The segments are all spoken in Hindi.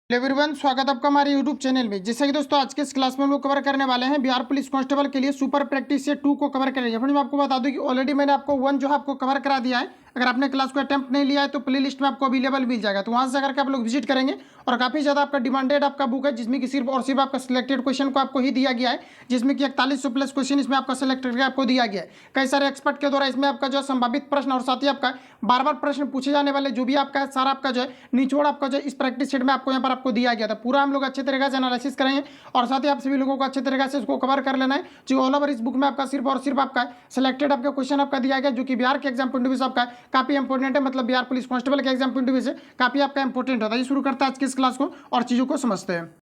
एवरीवन, स्वागत आपका हमारे यूट्यूब चैनल में। जैसे कि दोस्तों आज के इस क्लास में हम लोग कवर करने वाले हैं बिहार पुलिस कांस्टेबल के लिए सुपर प्रैक्टिस से 2 को कवर करेंगे। फ्रेंड्स मैं आपको बता दूं कि ऑलरेडी मैंने आपको 1 जो है आपको कवर करा दिया है। अगर आपने क्लास को अटेम्प्ट नहीं लिया है तो प्ले लिस्ट में आपको अवेलेबल मिल जाएगा, तो वहाँ से करके आप लोग विजिट करेंगे। और काफ़ी ज़्यादा आपका डिमांडेड आपका बुक है, जिसमें कि सिर्फ और सिर्फ आपका सिलेक्टेड क्वेश्चन को आपको ही दिया गया है, जिसमें कि 4100 प्लस क्वेश्चन इसमें आपका सेलेक्ट करके आपको दिया गया है। कई सारे एक्सपर्ट के द्वारा इसमें आपका जो संभावित प्रश्न और साथ ही आपका बार बार प्रश्न पूछे जाने वाले जो भी आपका सारा आपका जो है निचोड़ आपका जो इस प्रैक्टिस सेट में आपको यहाँ पर आपको दिया गया था। पूरा हम लोग अच्छे तरीके से एनालिसिस करेंगे और साथ ही आप सभी लोगों को अच्छे तरीके से इसको कवर कर लेना है। जो ऑल ओवर इस बुक में आपका सिर्फ और सिर्फ आपका सिलेक्टेड आपका क्वेश्चन आपका दिया गया, जो कि बिहार के एग्जाम पॉइंट ऑफ व्यू से आपका काफी इंपॉर्टेंट है, मतलब बिहार पुलिस कांस्टेबल के एग्जाम पॉइंट ऑफ व्यू से काफी आपका इंपॉर्टेंट होता है। शुरू करता है आज की इस क्लास को और चीजों को समझते हैं।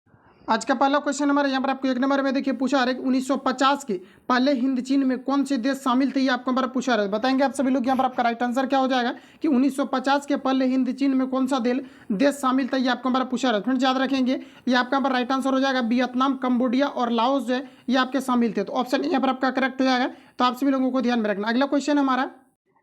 आज का पहला क्वेश्चन हमारे यहाँ पर आपको 1 नंबर में देखिए पूछा है कि 1950 के पहले हिंद चीन में कौन से देश शामिल थे, ये आपको हमारा पूछा है। बताएंगे आप सभी लोग यहाँ पर आपका राइट आंसर क्या हो जाएगा कि 1950 के पहले हिंद चीन में कौन सा देश शामिल था, ये आपको हमारा पूछा है। फ्रेंड्स याद रखेंगे ये आपका यहाँ पर राइट आंसर हो जाएगा वियतनाम, कंबोडिया और लाओस जो है ये आपके शामिल थे। तो ऑप्शन यहाँ पर आपका करेक्ट हो जाएगा, तो आप सभी लोगों को ध्यान में रखना। अगला क्वेश्चन हमारा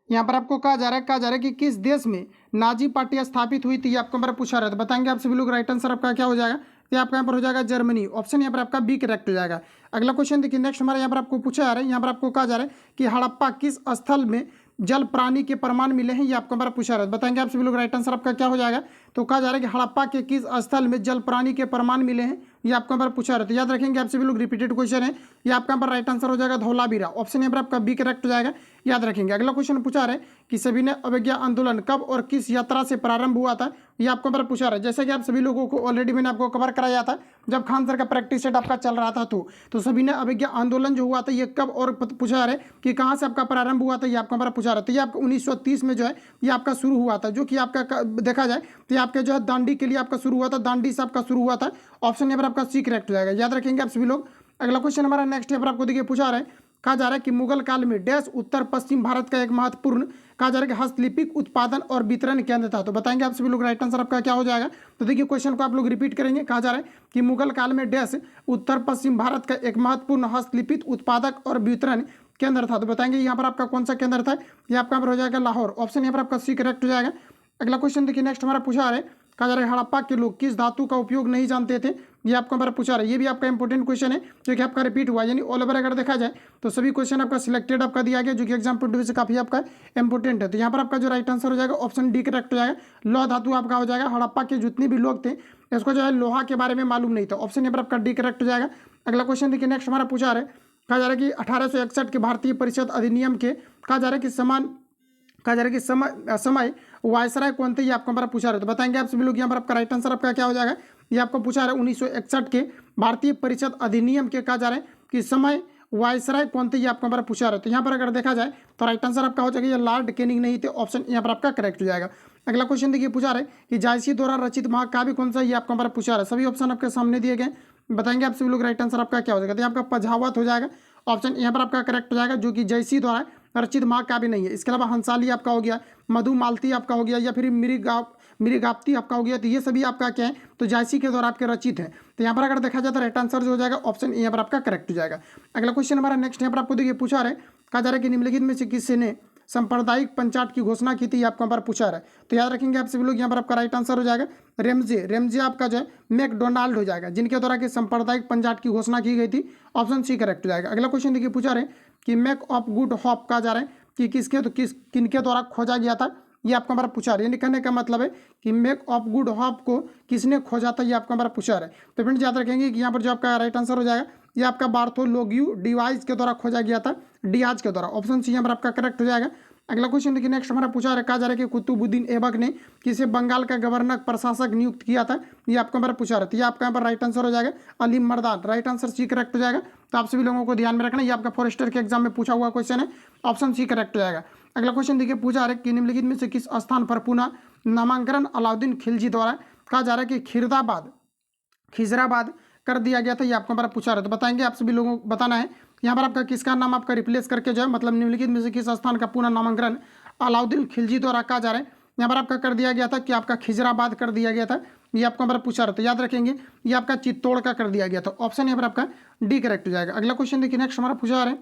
यहाँ पर आपको कहा जा रहा है कि किस देश में नाजी पार्टी स्थापित हुई थी, ये आपको हमारा पूछा रहा है। तो बताएंगे आप सभी लोग राइट आंसर आपका क्या हो जाएगा, ये आपका यहाँ पर हो जाएगा जर्मनी। ऑप्शन यहाँ पर आपका बी करेक्ट हो जाएगा। अगला क्वेश्चन देखिए नेक्स्ट हमारे यहाँ पर आपको पूछा जा रहा है, यहाँ पर आपको कहा जा रहा है कि हड़प्पा किस स्थल में जल प्राणी के प्रमाण मिले हैं, ये आपको हमारा पूछा रहा है। बताएंगे आप सभी लोग राइट आंसर आपका क्या हो जाएगा। तो कहा जा रहा है कि हड़प्पा के किस स्थल में जल प्राणी के प्रमाण मिले हैं, ये आपको हमारा पूछा रहा है। तो याद रखेंगे आप सभी लोग रिपीटेड क्वेश्चन है, ये आपका यहाँ पर राइट आंसर हो जाएगा धौलावीरा। ऑप्शन यहाँ पर आपका बी करेक्ट हो जाएगा, याद रखेंगे। अगला क्वेश्चन पूछा रहा है कि सविनय अवज्ञा आंदोलन कब और किस यात्रा से प्रारंभ हुआ था, ये आपको हमारा पूछा रहा है। जैसे कि आप सभी लोगों को ऑलरेडी मैंने आपको कवर कराया था जब खान सर का प्रैक्टिस सेट आपका चल रहा था, तो सविनय अवज्ञा आंदोलन जो हुआ था ये कब और पूछा रहा है कि कहाँ से आपका प्रारंभ हुआ था, ये आपको हमारा पूछा रहा है। तो ये आपका 1930 में जो है ये आपका शुरू हुआ था, जो कि आपका देखा जाए तो ये आपके जो है दांडी के लिए आपका शुरू हुआ था, दांडी से आपका शुरू हुआ था। ऑप्शन यहाँ पर आपका सी करेक्ट हो जाएगा, याद रखेंगे आप सभी लोग। अगला क्वेश्चन हमारा नेक्स्ट यहाँ पर आपको देखिए पूछा रहा है, कहा जा रहा है कि मुगल काल में डैश उत्तर पश्चिम भारत का एक महत्वपूर्ण कहा जा रहा है कि हस्तलिपिक उत्पादन और वितरण केंद्र था। तो बताएंगे आप सभी लोग राइट आंसर आपका क्या हो जाएगा। तो देखिए क्वेश्चन को आप लोग रिपीट करेंगे। कहा जा रहा है कि मुगल काल में डैश उत्तर पश्चिम भारत का एक महत्वपूर्ण हस्तलिपित उत्पादक और वितरण केंद्र था। तो बताएंगे यहाँ पर आपका कौन सा केंद्र था, ये आपका हो जाएगा लाहौर। ऑप्शन यहाँ पर आपका सी करेक्ट हो जाएगा। अगला क्वेश्चन देखिए नेक्स्ट हमारा पूछा रहा है, कहा जा रहा है हड़प्पा के लोग किस धातु का उपयोग नहीं जानते थे, ये आपको हमारा पूछा रहा है। ये भी आपका इंपॉर्टेंट क्वेश्चन है जो कि आपका रिपीट हुआ, यानी ऑल ओवर अगर देखा जाए तो सभी क्वेश्चन आपका सिलेक्टेड आपका दिया गया, जो कि एग्जाम पॉइंट ऑफ व्यू से काफी आपका इंपॉर्टेंट है। तो यहाँ पर आपका जो राइट आंसर हो जाएगा ऑप्शन डी करेक्ट हो जाएगा। लौह धातु आपका हो जाएगा। हड़प्पा के जितने भी लोग थे इसको जो है लोहा के बारे में मालूम नहीं था। ऑप्शन यहाँ पर आपका डी करेक्ट हो जाएगा। अगला क्वेश्चन देखिए नेक्स्ट हमारा पूछा रहा है, कहा जा रहा है कि 1861 के भारतीय परिषद अधिनियम के कहा जा रहा है कि समय वायसराय कौन थे, ये आपको हमारा पूछा रहा है। तो बताएंगे आप सभी लोग यहाँ पर आपका राइट आंसर आपका क्या हो जाएगा। ये आपको पूछा रहा है 1961 के भारतीय परिषद अधिनियम के कहा जा रहा है कि समय वायसराय कौन थे, ये आपको हमारा पूछा रहा है। तो यहाँ पर अगर देखा जाए तो राइट आंसर आपका हो जाएगा ये लॉर्ड कैनिंग नहीं थे। ऑप्शन यहाँ पर आपका करेक्ट हो जाएगा। अगला क्वेश्चन देखिए पूछा रहा है कि जायसी द्वारा रचित महाकाव्य कौन सा, ये आपको हमारा पूछा रहा है। सभी ऑप्शन आपके सामने दिए गए, बताएंगे आप सभी लोग राइट आंसर आपका क्या हो जाएगा। तो आपका पझावत हो जाएगा। ऑप्शन यहाँ पर आपका करेक्ट हो जाएगा, जो कि जयसी द्वारा रचित महाकाव्य नहीं है। इसके अलावा हंसाली आपका हो गया, मधुमालती आपका हो गया, या फिर मृगाप्ती आपका हो गया। तो ये सभी आपका क्या है, तो जायसी के द्वारा आपके रचित है। तो यहाँ पर अगर देखा जाए तो राइट आंसर जो हो जाएगा ऑप्शन यहाँ पर आपका करेक्ट हो जाएगा। अगला क्वेश्चन हमारा नेक्स्ट यहाँ पर आपको देखिए पूछा रहा है, कहा जा रहा है कि निम्नलिखित में से किसी ने सांप्रदायिक पंचायत की घोषणा की थी, आपको यहाँ पर पूछा रहा है। तो याद रखेंगे आप सभी लोग यहाँ पर आपका राइट आंसर हो जाएगा रेमजे आपका जो है मैकडोनाल्ड हो जाएगा, जिनके द्वारा कि सांप्रदायिक पंचायत की घोषणा की गई थी। ऑप्शन सी करेक्ट हो जाएगा। अगला क्वेश्चन देखिए पूछा रहे कि मेक ऑफ गुड होप कहा जा रहा है कि किनके द्वारा खोजा गया था, ये आपको हमारा पूछा रहा है। यानी कहने का मतलब है कि मेक ऑफ गुड होप को किसने खोजा था, ये आपको हमारा पूछा रहा है। तो फ्रेंड्स याद रखेंगे कि यहाँ पर जो आपका राइट आंसर हो जाएगा ये आपका बार्थोलोग्यू डिवाइस के द्वारा खोजा गया था, डियाज के द्वारा। ऑप्शन सी यहाँ पर आपका करेक्ट हो जाएगा। अगला क्वेश्चन देखिए नेक्स्ट हमारा पूछा रहा है, कहा जा रहा है कि कुतुबुद्दीन ऐबक ने किसे बंगाल का गवर्नर प्रशासक नियुक्त किया था, ये आपको हमारा पूछा रहा है। ये आपका यहाँ पर राइट आंसर हो जाएगा Ali Mardan. Right answer C correct हो जाएगा। तो आप सभी लोगों को ध्यान में रखना, ये आपका फॉरेस्टर के एग्जाम में पूछा हुआ क्वेश्चन है। ऑप्शन सी करेक्ट हो जाएगा। अगला क्वेश्चन देखिए पूछा रहा है कि निम्नलिखित में से किस स्थान पर पुनः नामांकन अलाउद्दीन खिलजी द्वारा कहा जा रहा है कि खिजराबाद कर दिया गया था, ये आपको हमारा पूछा रहा है। तो बताएंगे आप सभी लोगों को बताना है यहाँ पर आपका किसका नाम आपका रिप्लेस करके जो है, मतलब निम्नलिखित में से किस स्थान का पुनः नामांकन अलाउद्दीन खिलजी द्वारा कहा जा रहा है यहाँ पर आपका कर दिया गया था, कि आपका खिजराबाद कर दिया गया था, ये आपको हमारा पूछा रहा था। याद रखेंगे ये आपका चित्तौड़ का कर दिया गया था। ऑप्शन यहाँ पर आपका डी करेक्ट हो जाएगा। अगला क्वेश्चन देखिए नेक्स्ट हमारा पूछा रहा है,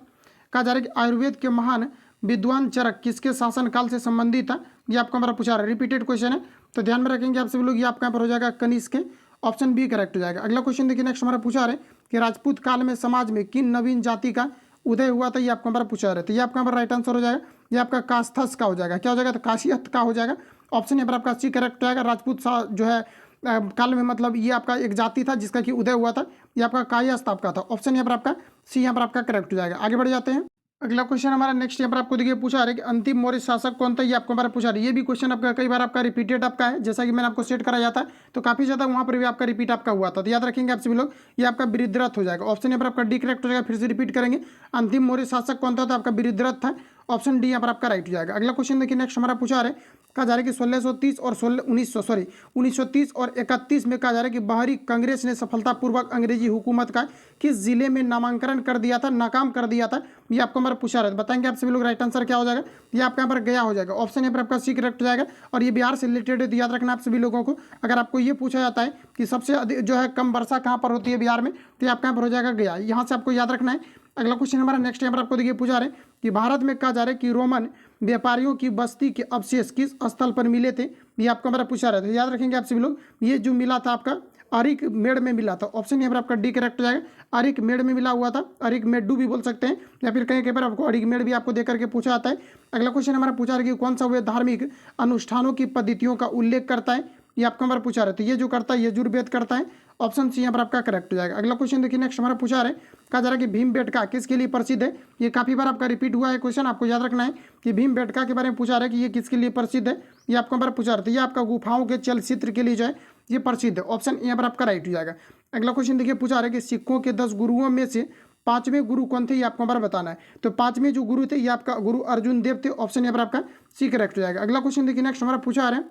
कहा जा रहा है कि आयुर्वेद के महान विद्वान चरक किसके शासनकाल से संबंधित था, ये आपको हमारा पूछा रहा है। रिपीटेड क्वेश्चन है, तो ध्यान में रखेंगे आप सभी लोग। ये आपका यहाँ पर हो जाएगा कनिष्क के। ऑप्शन बी करेक्ट हो जाएगा। अगला क्वेश्चन देखिए नेक्स्ट हमारा पूछा रहे कि राजपूत काल में समाज में किन नवीन जाति का उदय हुआ था, ये आपको हमारा पूछा रहे। तो ये आपका हमारा राइट आंसर हो जाएगा, ये आपका कास्थस का हो जाएगा। क्या हो जाएगा, तो काशियत का हो जाएगा। ऑप्शन यहाँ पर आपका सी करेक्ट हो जाएगा। राजपूत जो है काल में मतलब ये आपका एक जाति था जिसका कि उदय हुआ था, ये आपका कायस्थ आपका था। ऑप्शन यहाँ पर आपका सी यहाँ पर आपका करेक्ट हो जाएगा। आगे बढ़ जाते हैं। अगला क्वेश्चन हमारा नेक्स्ट यहाँ पर आपको देखिए पूछा है कि अंतिम मौर्य शासक कौन था, ये आपको हमारा पूछा रही है। ये भी क्वेश्चन आपका कई बार आपका रिपीटेड आपका है, जैसा कि मैंने आपको सेट कराया था तो काफी ज्यादा वहां पर भी आपका रिपीट आपका हुआ था। तो याद रखेंगे आप सभी लोग, ये आपका बिरुद्रथ हो जाएगा। ऑप्शन यहाँ पर आपका डी करेक्ट हो जाएगा। फिर से रिपीट करेंगे, अंतिम मौर्य शासक कौन था, तो आपका बिरुद्रथ था। ऑप्शन डी यहाँ पर आपका राइट हो जाएगा। अगला क्वेश्चन देखिए नेक्स्ट हमारा पूछा है, कहा जा रहा है कि 1630 और 1930 और 31 में कहा जा रहा है कि बाहरी कांग्रेस ने सफलतापूर्वक अंग्रेजी हुकूमत का किस जिले में नामांकन कर दिया था, नाकाम कर दिया था, ये आपको हमारा पूछा रहा है। बताएंगे आप सभी लोग राइट आंसर क्या हो जाएगा, ये आपका यहाँ पर गया हो जाएगा। ऑप्शन यहाँ पर आपका सी करेक्ट हो जाएगा। और ये बिहार से रिलेटेड है, तो याद रखना आप सभी लोगों को। अगर आपको ये पूछा जाता है कि सबसे अधिक जो है कम वर्षा कहाँ पर होती है बिहार में, तो ये आपका यहाँ पर हो जाएगा गया। यहाँ से आपको याद रखना है। अगला क्वेश्चन हमारा नेक्स्ट यहाँ पर आपको देखिए पूछा रहे कि भारत में कहा जा रहा है कि रोमन व्यापारियों की बस्ती के अवशेष किस स्थल पर मिले थे, ये आपको हमारा पूछा रहा था। याद रखेंगे आप सभी लोग, ये जो मिला था आपका अरिक मेड़ में मिला था। ऑप्शन यहाँ पर आपका डी करेक्ट हो जाएगा। अरिक मेड़ में मिला हुआ था, अरिक मेडू भी बोल सकते हैं, या फिर कहीं कहीं पर आपको अरिक मेड़ भी आपको देकर करके पूछा जाता है। अगला क्वेश्चन हमारा पूछा रहा है कि कौन सा वे धार्मिक अनुष्ठानों की पद्धतियों का उल्लेख करता है, ये आपको हमारा पूछा रहा था। ये जो करता है यजुर्वेद करता है। ऑप्शन सी यहाँ पर आपका करेक्ट हो जाएगा। अगला क्वेश्चन देखिए नेक्स्ट हमारा पूछा रहा है, कहा जा रहा है कि भीमबेटका किसके लिए प्रसिद्ध है, ये काफी बार आपका रिपीट हुआ है क्वेश्चन, आपको याद रखना है कि भीमबेटका के बारे में पूछा रहा है कि ये किसके लिए प्रसिद्ध है, ये आपको हमारा पूछा रहा था। ये आपका गुफाओं के चलचित्र के लिए जो है ये प्रसिद्ध है। ऑप्शन यहाँ पर आपका राइट हो जाएगा। अगला क्वेश्चन देखिए पूछा रहा है कि सिखों के 10 गुरुओं में से 5वें गुरु कौन थे, ये आपको हमारा बताना है। तो 5वें जो गुरु थे ये आपका गुरु अर्जुन देव थे। ऑप्शन यहाँ पर आपका सी करेक्ट हो जाएगा। अगला क्वेश्चन देखिए नेक्स्ट हमारा पूछा रहा है,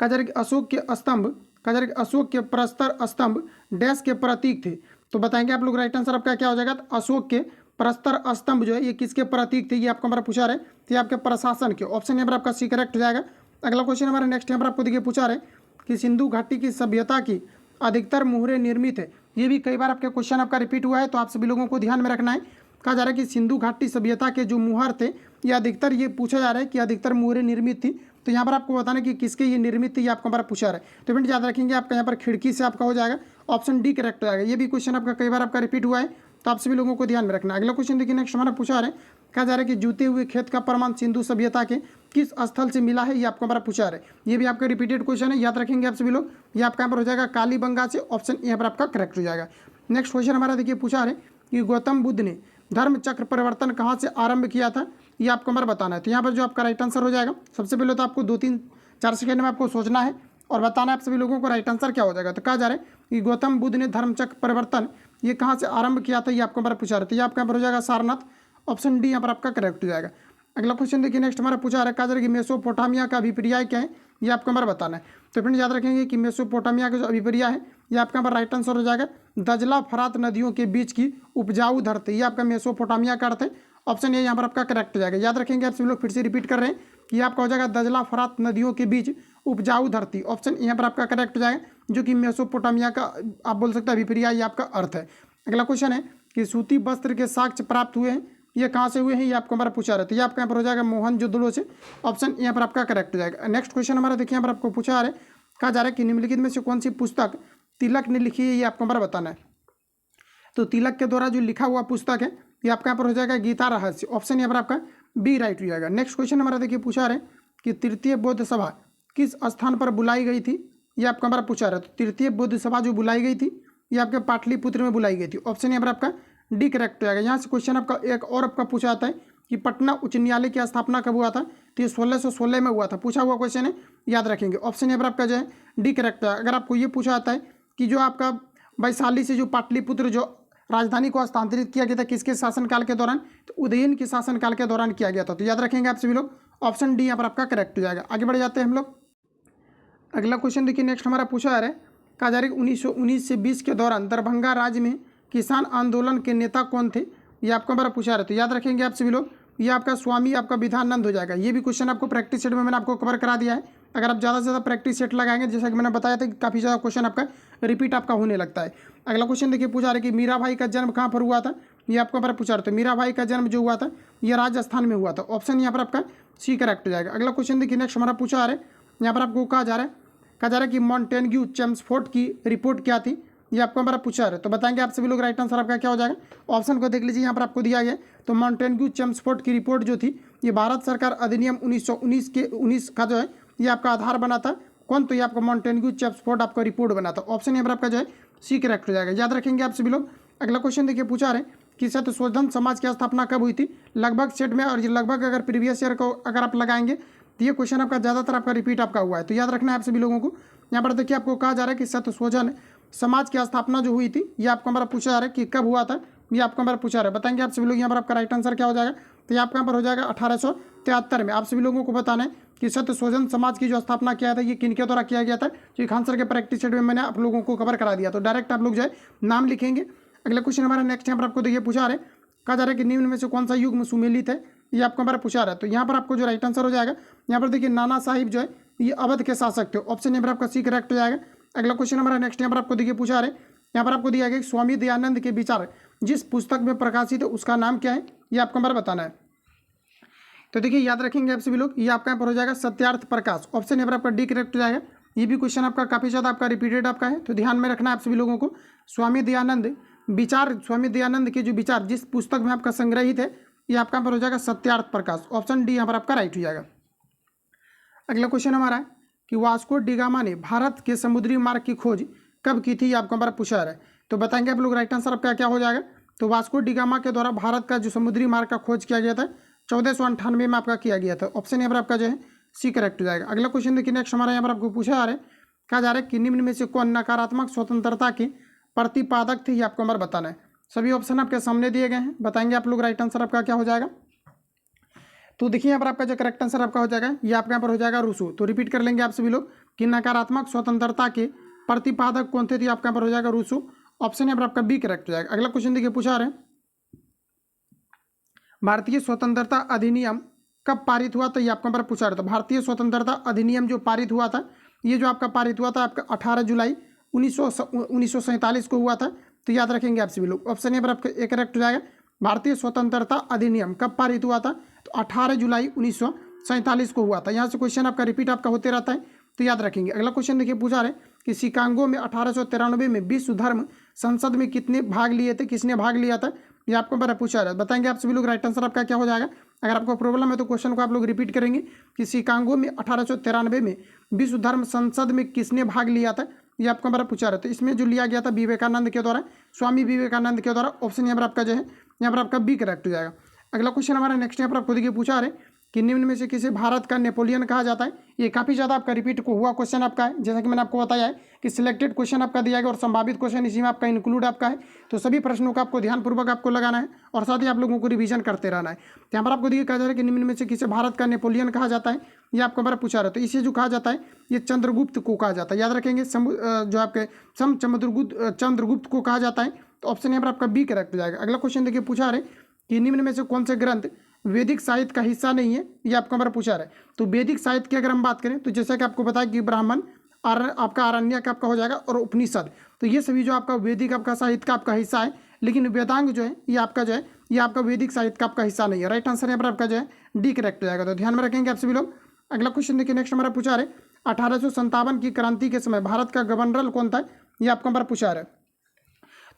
कहा जा रहा है कि अशोक के स्तंभ, कहा जा रहा है कि अशोक के प्रस्तर स्तंभ डैश के प्रतीक थे। तो बताएंगे आप लोग राइट आंसर आपका क्या हो जाएगा, तो अशोक के प्रस्तर स्तंभ जो है ये किसके प्रतीक थे, ये आपको हमारा पूछा रहा है, तो ये आपके प्रशासन के। ऑप्शन यहाँ पर आपका सी करेक्ट हो जाएगा। अगला क्वेश्चन हमारा नेक्स्ट यहाँ पर आपको देखिए पूछा रहे कि सिंधु घाटी की सभ्यता की अधिकतर मुहरें निर्मित है। ये भी कई बार आपके क्वेश्चन आपका रिपीट हुआ है, तो आप सभी लोगों को ध्यान में रखना है। कहा जा रहा है कि सिंधु घाटी सभ्यता के जो मुहर थे ये अधिकतर, ये पूछा जा रहा है कि अधिकतर मुहरें निर्मित थी। तो यहाँ पर आपको बताना कि किसके ये निर्मित थी, ये आपको हमारा पूछा रहा है। तो फ्रेंड याद रखेंगे आपका यहाँ पर खिड़की से आपका हो जाएगा। ऑप्शन डी करेक्ट हो जाएगा। ये भी क्वेश्चन आपका कई बार आपका रिपीट हुआ है, तो आप सभी लोगों को ध्यान में रखना। अगला क्वेश्चन देखिए नेक्स्ट हमारा पूछा रहा है, कहा जा रहा है कि जूते हुए खेत का प्रमाण सिंधु सभ्यता के किस स्थल से मिला है, ये आपको हमारा पूछा रहा है। ये भी आपका रिपीटेड क्वेश्चन है, याद रखेंगे आप सभी लोग। ये आपका यहाँ पर हो जाएगा कालीबंगा से। ऑप्शन यहाँ पर आपका करेक्ट हो जाएगा। नेक्स्ट क्वेश्चन हमारा देखिए पूछा रहे कि गौतम बुद्ध ने धर्म चक्र परिवर्तन कहाँ से आरंभ किया था, ये आपको हमारा बताना है। तो यहाँ पर जो आपका राइट आंसर हो जाएगा, सबसे पहले तो आपको 2-3-4 सेकंड में आपको सोचना है और बताना है आप सभी लोगों को राइट आंसर क्या हो जाएगा। तो कहा जा रहा है कि गौतम बुद्ध ने धर्म चक्र परिवर्तन ये कहाँ से आरंभ किया था, ये आपको हमारा पूछा रहा है। तो ये आपका यहाँ पर हो जाएगा सारनाथ। ऑप्शन डी यहाँ पर आपका करेक्ट हो जाएगा। अगला क्वेश्चन देखिए नेक्स्ट हमारा पूछा रहा है, कहा जा रहा है कि मेसोपोटामिया का अभिप्राय क्या है, ये आपको हमारा बताना है। तो फ्रेंड याद रखेंगे कि मेसोपोटामिया का जो अभिप्राय है ये आपका हमारा राइट आंसर हो जाएगा दजला फरात नदियों के बीच की उपजाऊ धरती, ये आपका मेसोपोटामिया का अर्थ है। ऑप्शन ए यहाँ पर आपका करेक्ट हो जाएगा। याद रखेंगे आप सभी लोग, फिर से रिपीट कर रहे हैं कि आपका हो जाएगा दजला फरात नदियों के बीच उपजाऊ धरती। ऑप्शन यहाँ पर आपका करेक्ट हो जाएगा, जो कि मेसोपोटामिया का आप बोल सकते हैं अभिप्राय, ये आपका अर्थ है। अगला क्वेश्चन है कि सूती वस्त्र के साक्ष्य प्राप्त हुए हैं, ये कहाँ से हुए हैं, ये आपको हमारा पूछा रहा है। तो ये आपका यहाँ पर हो जाएगा मोहनजोदड़ो से। ऑप्शन यहाँ पर आपका करेक्ट हो जाएगा। नेक्स्ट क्वेश्चन हमारा देखिए यहाँ पर आपको पूछा रहा है, कहा जा रहा है कि निम्नलिखित में से कौन सी पुस्तक तिलक ने लिखी है, ये आपको हमारा बताना है। तो तिलक के द्वारा जो लिखा हुआ पुस्तक है ये आपका यहाँ पर हो जाएगा गीता रहस्य। ऑप्शन यहाँ पर आपका बी राइट हो जाएगा। नेक्स्ट क्वेश्चन हमारा देखिए पूछा रहे कि तृतीय बौद्ध सभा किस स्थान पर बुलाई गई थी, ये आपका हमारा पूछा रहा है। तो तृतीय बौद्ध सभा जो बुलाई गई थी ये आपके पाटलिपुत्र में बुलाई गई थी। ऑप्शन यहाँ पर आपका डी करेक्ट हो जाएगा। यहाँ से क्वेश्चन आपका एक और आपका पूछा जाता है कि पटना उच्च न्यायालय की स्थापना कब हुआ था, तो ये 1616 में हुआ था। पूछा हुआ क्वेश्चन है, याद रखेंगे। ऑप्शन यहाँ पर आपका जो है डी करेक्ट है। अगर आपको ये पूछा जाता है कि जो आपका वैशाली से जो पाटलिपुत्र जो राजधानी को हस्तांतरित किया गया था किसके शासनकाल के दौरान, तो उदयन के शासनकाल के दौरान किया गया था। तो याद रखेंगे आप सभी लोग, ऑप्शन डी यहाँ पर आपका करेक्ट हो जाएगा। आगे बढ़ जाते हैं हम लोग। अगला क्वेश्चन देखिए नेक्स्ट हमारा पूछा जा रहा है, कहा जा रहा है कि 1919 से 20 के दौरान दरभंगा राज्य में किसान आंदोलन के नेता कौन थे, ये आपको हमारा पूछा रहा है। तो याद रखेंगे आप सभी लोग, ये आपका स्वामी आपका विधानंद हो जाएगा। ये भी क्वेश्चन आपको प्रैक्टिस सेट में मैंने आपको कवर करा दिया है। अगर आप ज़्यादा से ज़्यादा प्रैक्टिस सेट लगाएंगे, जैसा कि मैंने बताया था कि काफ़ी ज़्यादा क्वेश्चन आपका रिपीट आपका होने लगता है। अगला क्वेश्चन देखिए पूछा रहा है कि मीराबाई का जन्म कहाँ पर हुआ था, ये आपको हमारा पूछा रहा था। मीराबाई का जन्म जो हुआ था ये राजस्थान में हुआ था। ऑप्शन यहाँ पर आपका सी करेक्ट हो जाएगा। अगला क्वेश्चन देखिए नेक्स्ट हमारा पूछा आ रहा है, यहाँ पर आपको कहा जा रहा है कहा जा रहा है कि मॉन्टेन्ग्यू चेम्सफोर्ड की रिपोर्ट क्या थी, ये आपको हमारा पूछा रहा है। तो बताएंगे आप सभी लोग, राइट आंसर आपका क्या हो जाएगा। ऑप्शन को देख लीजिए, यहाँ पर आपको दिया गया। तो मॉन्टेन्ग्यू चेम्सफोर्ड की रिपोर्ट जो थी, ये भारत सरकार अधिनियम 1919 का जो है ये आपका आधार बना था। कौन? तो ये आपका मॉन्टेन्ग्यू चेम्सफोर्ड आपका रिपोर्ट बना था। ऑप्शन यहाँ पर आपका जो है सी करेक्ट हो जाएगा। याद रखेंगे आप सभी लोग। अगला क्वेश्चन देखिए, पूछा रहे कि सत्यशोधन समाज की स्थापना कब हुई थी। लगभग सेट में, और ये लगभग अगर प्रीवियस ईयर को अगर आप लगाएंगे तो ये क्वेश्चन आपका ज़्यादातर आपका रिपीट आपका हुआ है। तो याद रखना है आप सभी लोगों को। यहाँ पर देखिए आपको कहा जा रहा है कि सत्यशोधन समाज की स्थापना जो हुई थी, ये आपको हमारा पूछा जा रहा है कि कब हुआ था, ये आपको हमारा पूछा रहा है। बताएंगे आप सभी लोग। यहाँ पर आपका राइट आंसर क्या हो जाएगा। तो ये आपका यहाँ पर हो जाएगा 1873 में। आप सभी लोगों को बताना है कि सत्यशोधन समाज की जो स्थापना किया था, ये किनके द्वारा किया गया था। जो खान सर के प्रैक्टिस सेट में मैंने आप लोगों को कवर करा दिया। तो डायरेक्ट आप लोग जो है नाम लिखेंगे। अगला क्वेश्चन हमारा नेक्स्ट यहाँ पर आपको देखिए पूछा रहे, कहा जा रहा है कि निम्न में से कौन सा युग सुमेलित है, ये आपको हमारा पूछा रहा है। तो यहाँ पर आपको जो राइट आंसर हो जाएगा, यहाँ पर देखिए नाना साहिब जो है ये अवध के शासक थे। ऑप्शन यहाँ पर आपका सी करेक्ट हो जाएगा। अगला क्वेश्चन हमारा नेक्स्ट यहाँ पर आपको देखिए पूछा रहे, यहाँ पर आपको दिया गया स्वामी दयानंद के विचार जिस पुस्तक में प्रकाशित है उसका नाम क्या है, ये आपको हमारा बताना है। तो देखिए याद रखेंगे आप सभी लोग, ये आपका यहाँ पर हो जाएगा सत्यार्थ प्रकाश। ऑप्शन यहाँ पर आपका डी करेक्ट हो जाएगा। ये भी क्वेश्चन आपका काफ़ी ज़्यादा आपका रिपीटेड आपका है, तो ध्यान में रखना है आप सभी लोगों को। स्वामी दयानंद विचार, स्वामी दयानंद के जो विचार जिस पुस्तक में आपका संग्रहित है, ये आपका यहाँ पर हो जाएगा सत्यार्थ प्रकाश। ऑप्शन डी यहाँ पर आपका राइट हो जाएगा। अगला क्वेश्चन हमारा है कि वास्को डी गामा ने भारत के समुद्री मार्ग की खोज कब की थी, ये आपको हमारा पूछा रहा है। तो बताएंगे आप लोग, राइट आंसर आपका क्या हो जाएगा। तो वास्को डी गामा के द्वारा भारत का जो समुद्री मार्ग का खोज किया गया था 1498 में आपका किया गया था। ऑप्शन यहाँ पर आपका जो है सी करेक्ट हो जाएगा। अगला क्वेश्चन देखिए नेक्स्ट हमारा यहाँ पर आपको पूछा जा रहा है, कहा जा रहा है कि निम्न में से कौन नकारात्मक स्वतंत्रता के प्रतिपादक थे, ये आपको हमारा बताना है। सभी ऑप्शन आपके सामने दिए गए हैं। बताएंगे आप लोग, राइट आंसर आपका क्या हो जाएगा। तो देखिए यहाँ पर आपका जो करेक्ट आंसर आपका हो जाएगा, ये आपका यहाँ पर हो जाएगा रूसो। तो रिपीट कर लेंगे आप सभी लोग कि नकारात्मक स्वतंत्रता के प्रतिपादक कौन थे, तो आपका यहाँ पर हो जाएगा रूसो। ऑप्शन यहाँ पर आपका बी करेक्ट हो जाएगा। अगला क्वेश्चन देखिए पूछा रहे, भारतीय स्वतंत्रता अधिनियम कब पारित हुआ, तो ये आपका यहाँ पर पूछा रहा था। भारतीय स्वतंत्रता अधिनियम जो पारित हुआ था, ये जो आपका पारित हुआ था आपका 18 जुलाई 1947 को हुआ था। तो याद रखेंगे आप सभी लोग। ऑप्शन यहाँ पर आपका ए करेक्ट हो जाएगा। भारतीय स्वतंत्रता अधिनियम कब पारित हुआ था, तो 18 जुलाई 1947 को हुआ था। यहाँ से क्वेश्चन आपका रिपीट आपका होते रहता है, तो याद रखेंगे। अगला क्वेश्चन देखिए पूछा रहे कि शिकागो में 1893 में विश्व धर्म संसद में कितने भाग लिए थे, किसने भाग लिया था, ये आपको बड़ा पूछा रहा है। बताएंगे आप सभी लोग, राइट आंसर आपका क्या हो जाएगा। अगर आपको प्रॉब्लम है तो क्वेश्चन को आप लोग रिपीट करेंगे कि शिकागो में 1893 में विश्व धर्म संसद में किसने भाग लिया था, ये आपको हमारा पूछा रहा है। तो इसमें जो लिया गया था विवेकानंद के द्वारा, स्वामी विवेकानंद के द्वारा। ऑप्शन यहाँ पर आपका जो है यहाँ पर आपका बी करेक्ट हो जाएगा। अगला क्वेश्चन हमारा नेक्स्ट यहाँ पर आपको देखिए पूछा रहे कि निम्न में से किसे भारत का नेपोलियन कहा जाता है। ये काफ़ी ज़्यादा आपका रिपीट को हुआ क्वेश्चन आपका है, जैसा कि मैंने आपको बताया है कि सिलेक्टेड क्वेश्चन आपका दिया गया और संभावित क्वेश्चन इसी में आपका इंक्लूड आपका है। तो सभी प्रश्नों का आपको ध्यानपूर्वक आपको लगाना है और साथ ही आप लोगों को रिवीजन करते रहना है। तो यहाँ पर आपको देखिए कहा जा रहा है कि निम्न में से किसे भारत का नेपोलियन कहा जाता है, ये आपको हमारा पूछा रहा है। तो इसे जो कहा जाता है ये चंद्रगुप्त को कहा जाता है। याद रखेंगे, जो आपके चंद्रगुप्त को कहा जाता है। तो ऑप्शन यहाँ पर आपका बी करेक्ट हो जाएगा। अगला क्वेश्चन देखिए पूछा रहे कि निम्न में से कौन से ग्रंथ वैदिक साहित्य का हिस्सा नहीं है, ये आपको हमारा पूछा रहा है। तो वैदिक साहित्य की अगर हम बात करें तो जैसा कि आपको बताया कि ब्राह्मण आपका आरण्यक आपका हो जाएगा और उपनिषद, तो ये सभी जो आपका वैदिक आपका साहित्य का आपका हिस्सा है। लेकिन वेदांग जो है ये आपका जो है ये आपका वैदिक साहित्य का आपका हिस्सा नहीं है। राइट आंसर यहाँ पर आपका जो है डी करेक्ट हो जाएगा। तो ध्यान में रखेंगे आप सभी लोग। अगला क्वेश्चन देखिए नेक्स्ट हमारा पूछा रहे 1857 की क्रांति के समय भारत का गवर्नर कौन था, ये आपको हमारा पूछा रहा है।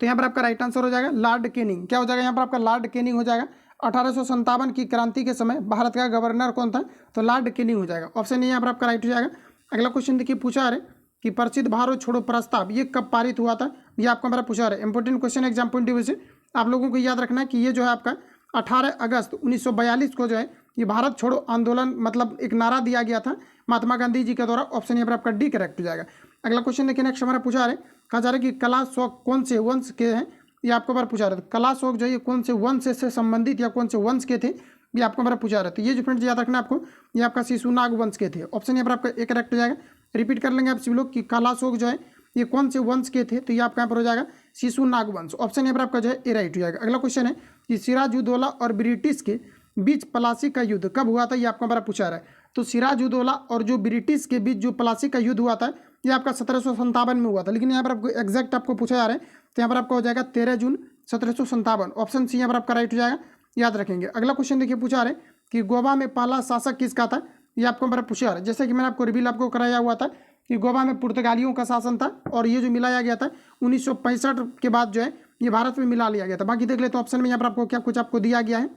तो यहाँ पर आपका राइट आंसर हो जाएगा लॉर्ड कैनिंग। क्या हो जाएगा यहाँ पर आपका लॉर्ड कैनिंग हो जाएगा। 1857 की क्रांति के समय भारत का गवर्नर कौन था, तो लॉर्ड कैनिंग हो जाएगा। ऑप्शन यहाँ पर आपका राइट हो जाएगा। अगला क्वेश्चन देखिए पूछा रहे कि प्रसिद्ध भारत छोड़ो प्रस्ताव ये कब पारित हुआ था, ये आपको हमारा पूछा रहे। Important question exam point of view से आप लोगों को याद रखना है कि ये जो है आपका 18 अगस्त 1942 को जो है ये भारत छोड़ो आंदोलन मतलब एक नारा दिया गया था महात्मा गांधी जी के द्वारा। ऑप्शन यहाँ पर आपका डी करेक्ट हो जाएगा। अगला क्वेश्चन देखिए नेक्स्ट हमारा पूछा रहे, कहा जा रहा है कि कला शौक कौन से वंश के हैं, ये आपको बार पूछा रहे। कला शौक जो है ये कौन से वंश से संबंधित या कौन से वंश के थे, ये आपको बार पूछा रहे। तो ये जो फ्रेंड्स याद रखना आपको, ये आपका शिशुनाग वंश के थे। ऑप्शन यहाँ पर आपका एक करेक्ट हो जाएगा। रिपीट कर लेंगे आप सभी लोग कि कला शौक जो है ये कौन से वंश के थे, तो ये आपका यहाँ पर हो जाएगा शिशुनाग वंश। ऑप्शन यहाँ पर आपका जो है ए राइट हो जाएगा। अगला क्वेश्चन है कि सिराजुद्दौला और ब्रिटिश के बीच प्लासी का युद्ध कब हुआ था, ये आपको हमारा पूछा रहा है। तो सिराजुद्दौला और जो ब्रिटिश के बीच जो प्लासी का युद्ध हुआ था ये आपका 1757 में हुआ था। लेकिन यहाँ पर आपको एग्जैक्ट आपको पूछा जा रहा है, तो यहाँ पर आपका हो जाएगा 13 जून 1757। ऑप्शन सी यहाँ पर आपका राइट हो जाएगा, याद रखेंगे। अगला क्वेश्चन देखिए पूछा रहे कि गोवा में पहला शासक किसका था, ये आपको हमारा पूछा रहा है। जैसे कि मैंने आपको रिवील आपको कराया हुआ था कि गोवा में पुर्तगालियों का शासन था और ये जो मिलाया गया था 1965 के बाद जो है ये भारत में मिला लिया गया था। बाकी देख ले तो ऑप्शन में यहाँ पर आपको क्या कुछ आपको दिया गया है,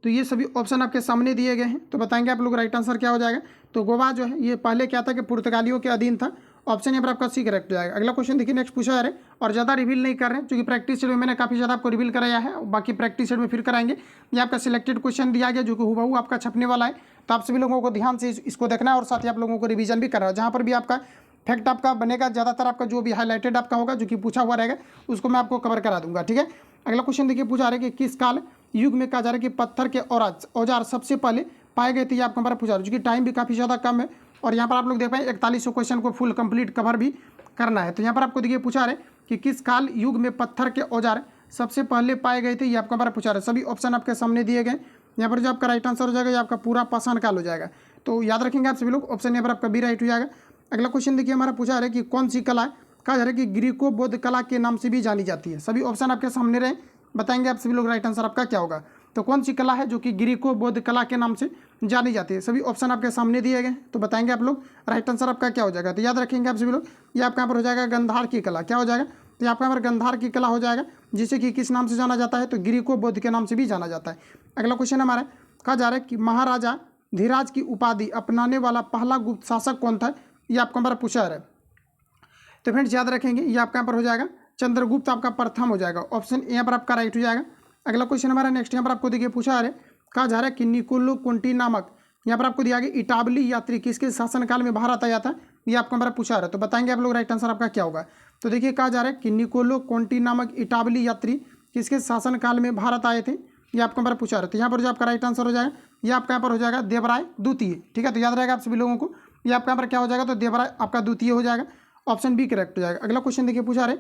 तो ये सभी ऑप्शन आपके सामने दिए गए हैं। तो बताएंगे आप लोग राइट आंसर क्या हो जाएगा। तो गोवा जो है ये पहले क्या था कि पुर्तगालियों के अधीन था। ऑप्शन यहाँ पर आपका सी करेक्ट हो जाएगा। अगला क्वेश्चन देखिए नेक्स्ट पूछा जा रहा है और ज़्यादा रिवील नहीं कर रहे हैं क्योंकि प्रैक्टिस सेट में मैंने काफ़ी ज़्यादा आपको रिवील कराया है, बाकी प्रैक्टिस सेट में फिर कराएंगे। ये आपका सिलेक्टेड क्वेश्चन दिया गया जो कि हुबहू आपका छपने वाला है, तो आप सभी लोगों को ध्यान से इसको देखना है और साथ ही आप लोगों को रिवीजन भी करना है। जहाँ पर भी आपका फैक्ट आपका बनेगा ज़्यादातर आपका जो भी हाईलाइटेड आपका होगा जो कि पूछा हुआ रहेगा उसको मैं आपको कवर करा दूंगा, ठीक है। अगला क्वेश्चन देखिए पूछा रहा है कि किस काल युग में कहा जा रहा है कि पत्थर के औजार सबसे पहले पाए गए थे, ये आपको हमारा पूछा रहा है, जो कि टाइम भी काफ़ी ज़्यादा कम है और यहाँ पर आप लोग देख पाए 4100 क्वेश्चन को फुल कंप्लीट कवर भी करना है। तो यहाँ पर आपको देखिए पूछा रहे कि किस काल युग में पत्थर के औजार सबसे पहले पाए गए थे, ये आपको हमारा पूछा रहे। सभी ऑप्शन आपके सामने दिए गए। यहाँ पर जो आपका राइट आंसर हो जाएगा ये आपका पूरा पाषाण काल हो जाएगा, तो याद रखेंगे आप सभी लोग। ऑप्शन यहाँ पर आपका बी राइट हो जाएगा। अगला क्वेश्चन देखिए हमारा पूछा रहा है कि कौन सी कला कहा जा रहा है कि ग्रीको बौद्ध कला के नाम से भी जानी जाती है। सभी ऑप्शन आपके सामने रहे, बताएंगे आप सभी लोग राइट आंसर आपका क्या होगा। तो कौन सी कला है जो कि ग्रीको बौद्ध कला के नाम से जानी जाती है, सभी ऑप्शन आपके सामने दिए गए, तो बताएंगे आप लोग राइट आंसर आपका क्या हो जाएगा। तो याद रखेंगे आप सभी लोग, ये आपका यहाँ पर हो जाएगा गंधार की कला। क्या हो जाएगा, तो आपका यहाँ पर गंधार की कला हो जाएगा, जिसे कि किस नाम से जाना जाता है, तो ग्रीको बौद्ध के नाम से भी जाना जाता है। अगला क्वेश्चन हमारा कहा जा रहा है कि महाराजा धीराज की उपाधि अपनाने वाला पहला गुप्त शासक कौन था, ये आपको हमारा पूछा है। तो फ्रेंड्स याद रखेंगे ये आपका यहाँ पर हो जाएगा चंद्रगुप्त आपका प्रथम हो जाएगा। ऑप्शन यहाँ पर आपका राइट हो जाएगा। अगला क्वेश्चन हमारा नेक्स्ट यहाँ पर आपको देखिए पूछा है, कहा जा रहा है कि निकोलो कोंटी नामक यहाँ पर आपको दिया गया इटावली यात्री किसके शासनकाल में भारत आया था, ये आपको हमारा पूछा है। तो बताएंगे आप लोग राइट आंसर आपका क्या होगा। तो देखिए कहा जा रहा है कि निकोलो कोंटी नामक इटावली यात्री किसके शासनकाल में भारत आए थे, ये आपको हमारा पूछा है। तो यहाँ पर जो आपका राइट आंसर हो जाएगा ये आपका यहाँ पर हो जाएगा देवराय द्वितीय, ठीक है। तो याद रहेगा आप सभी लोगों को, ये आपका यहाँ पर क्या हो जाएगा, तो देवराय आपका द्वितीय हो जाएगा। ऑप्शन बी करेक्ट हो जाएगा। अगला क्वेश्चन देखिए पूछा रहे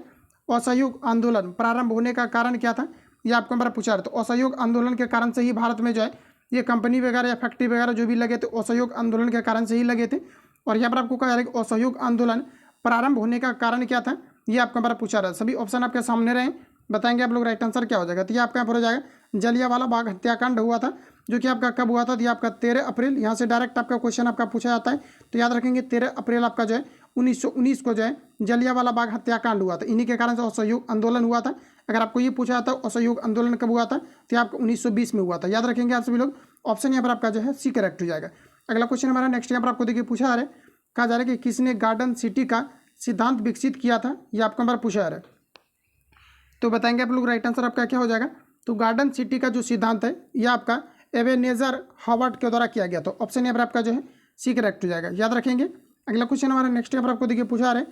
असहयोग आंदोलन प्रारंभ होने का कारण क्या था, ये आपको हमारा पूछा रहे। तो असहयोग आंदोलन के कारण से ही भारत में जो है ये कंपनी वगैरह या फैक्ट्री वगैरह जो भी लगे थे असहयोग आंदोलन के कारण से ही लगे थे। और यहाँ पर आपको कहा जा रहा है कि असहयोग आंदोलन प्रारंभ होने का कारण क्या था, ये आपको हमारा पूछा रहा है। सभी ऑप्शन आपके सामने रहे, बताएंगे आप लोग राइट आंसर क्या हो जाएगा। तो ये आपका यहाँ पर हो जाएगा जलियांवाला बाग हत्याकांड हुआ था, जो कि आपका कब हुआ था, तो ये आपका 13 अप्रैल, यहाँ से डायरेक्ट आपका क्वेश्चन आपका पूछा जाता है। तो याद रखेंगे 13 अप्रैल आपका जो है 1919 को जो है जलियांवाला बाग हत्याकांड हुआ था, इन्हीं के कारण से असहयोग आंदोलन हुआ था। अगर आपको ये पूछा जाता है असहयोग आंदोलन कब हुआ था, तो आपका 1920 में हुआ था। याद रखेंगे आप सभी लोग, ऑप्शन यहाँ पर आपका जो है सी करेक्ट हो जाएगा। अगला क्वेश्चन हमारा नेक्स्ट यहाँ पर आपको देखिए पूछा जा रहा है, कहा जा रहा है कि किसने गार्डन सिटी का सिद्धांत विकसित किया था, ये आपको हमारा पूछा जा रहा है। तो बताएंगे आप लोग राइट आंसर आपका क्या हो जाएगा। तो गार्डन सिटी का जो सिद्धांत है ये आपका एबेनेजर हावर्ड के द्वारा किया गया। तो ऑप्शन यहाँ पर आपका जो है सी करेक्ट हो जाएगा, याद रखेंगे। अगला क्वेश्चन हमारा नेक्स्ट यहाँ पर आपको देखिए पूछा रहा है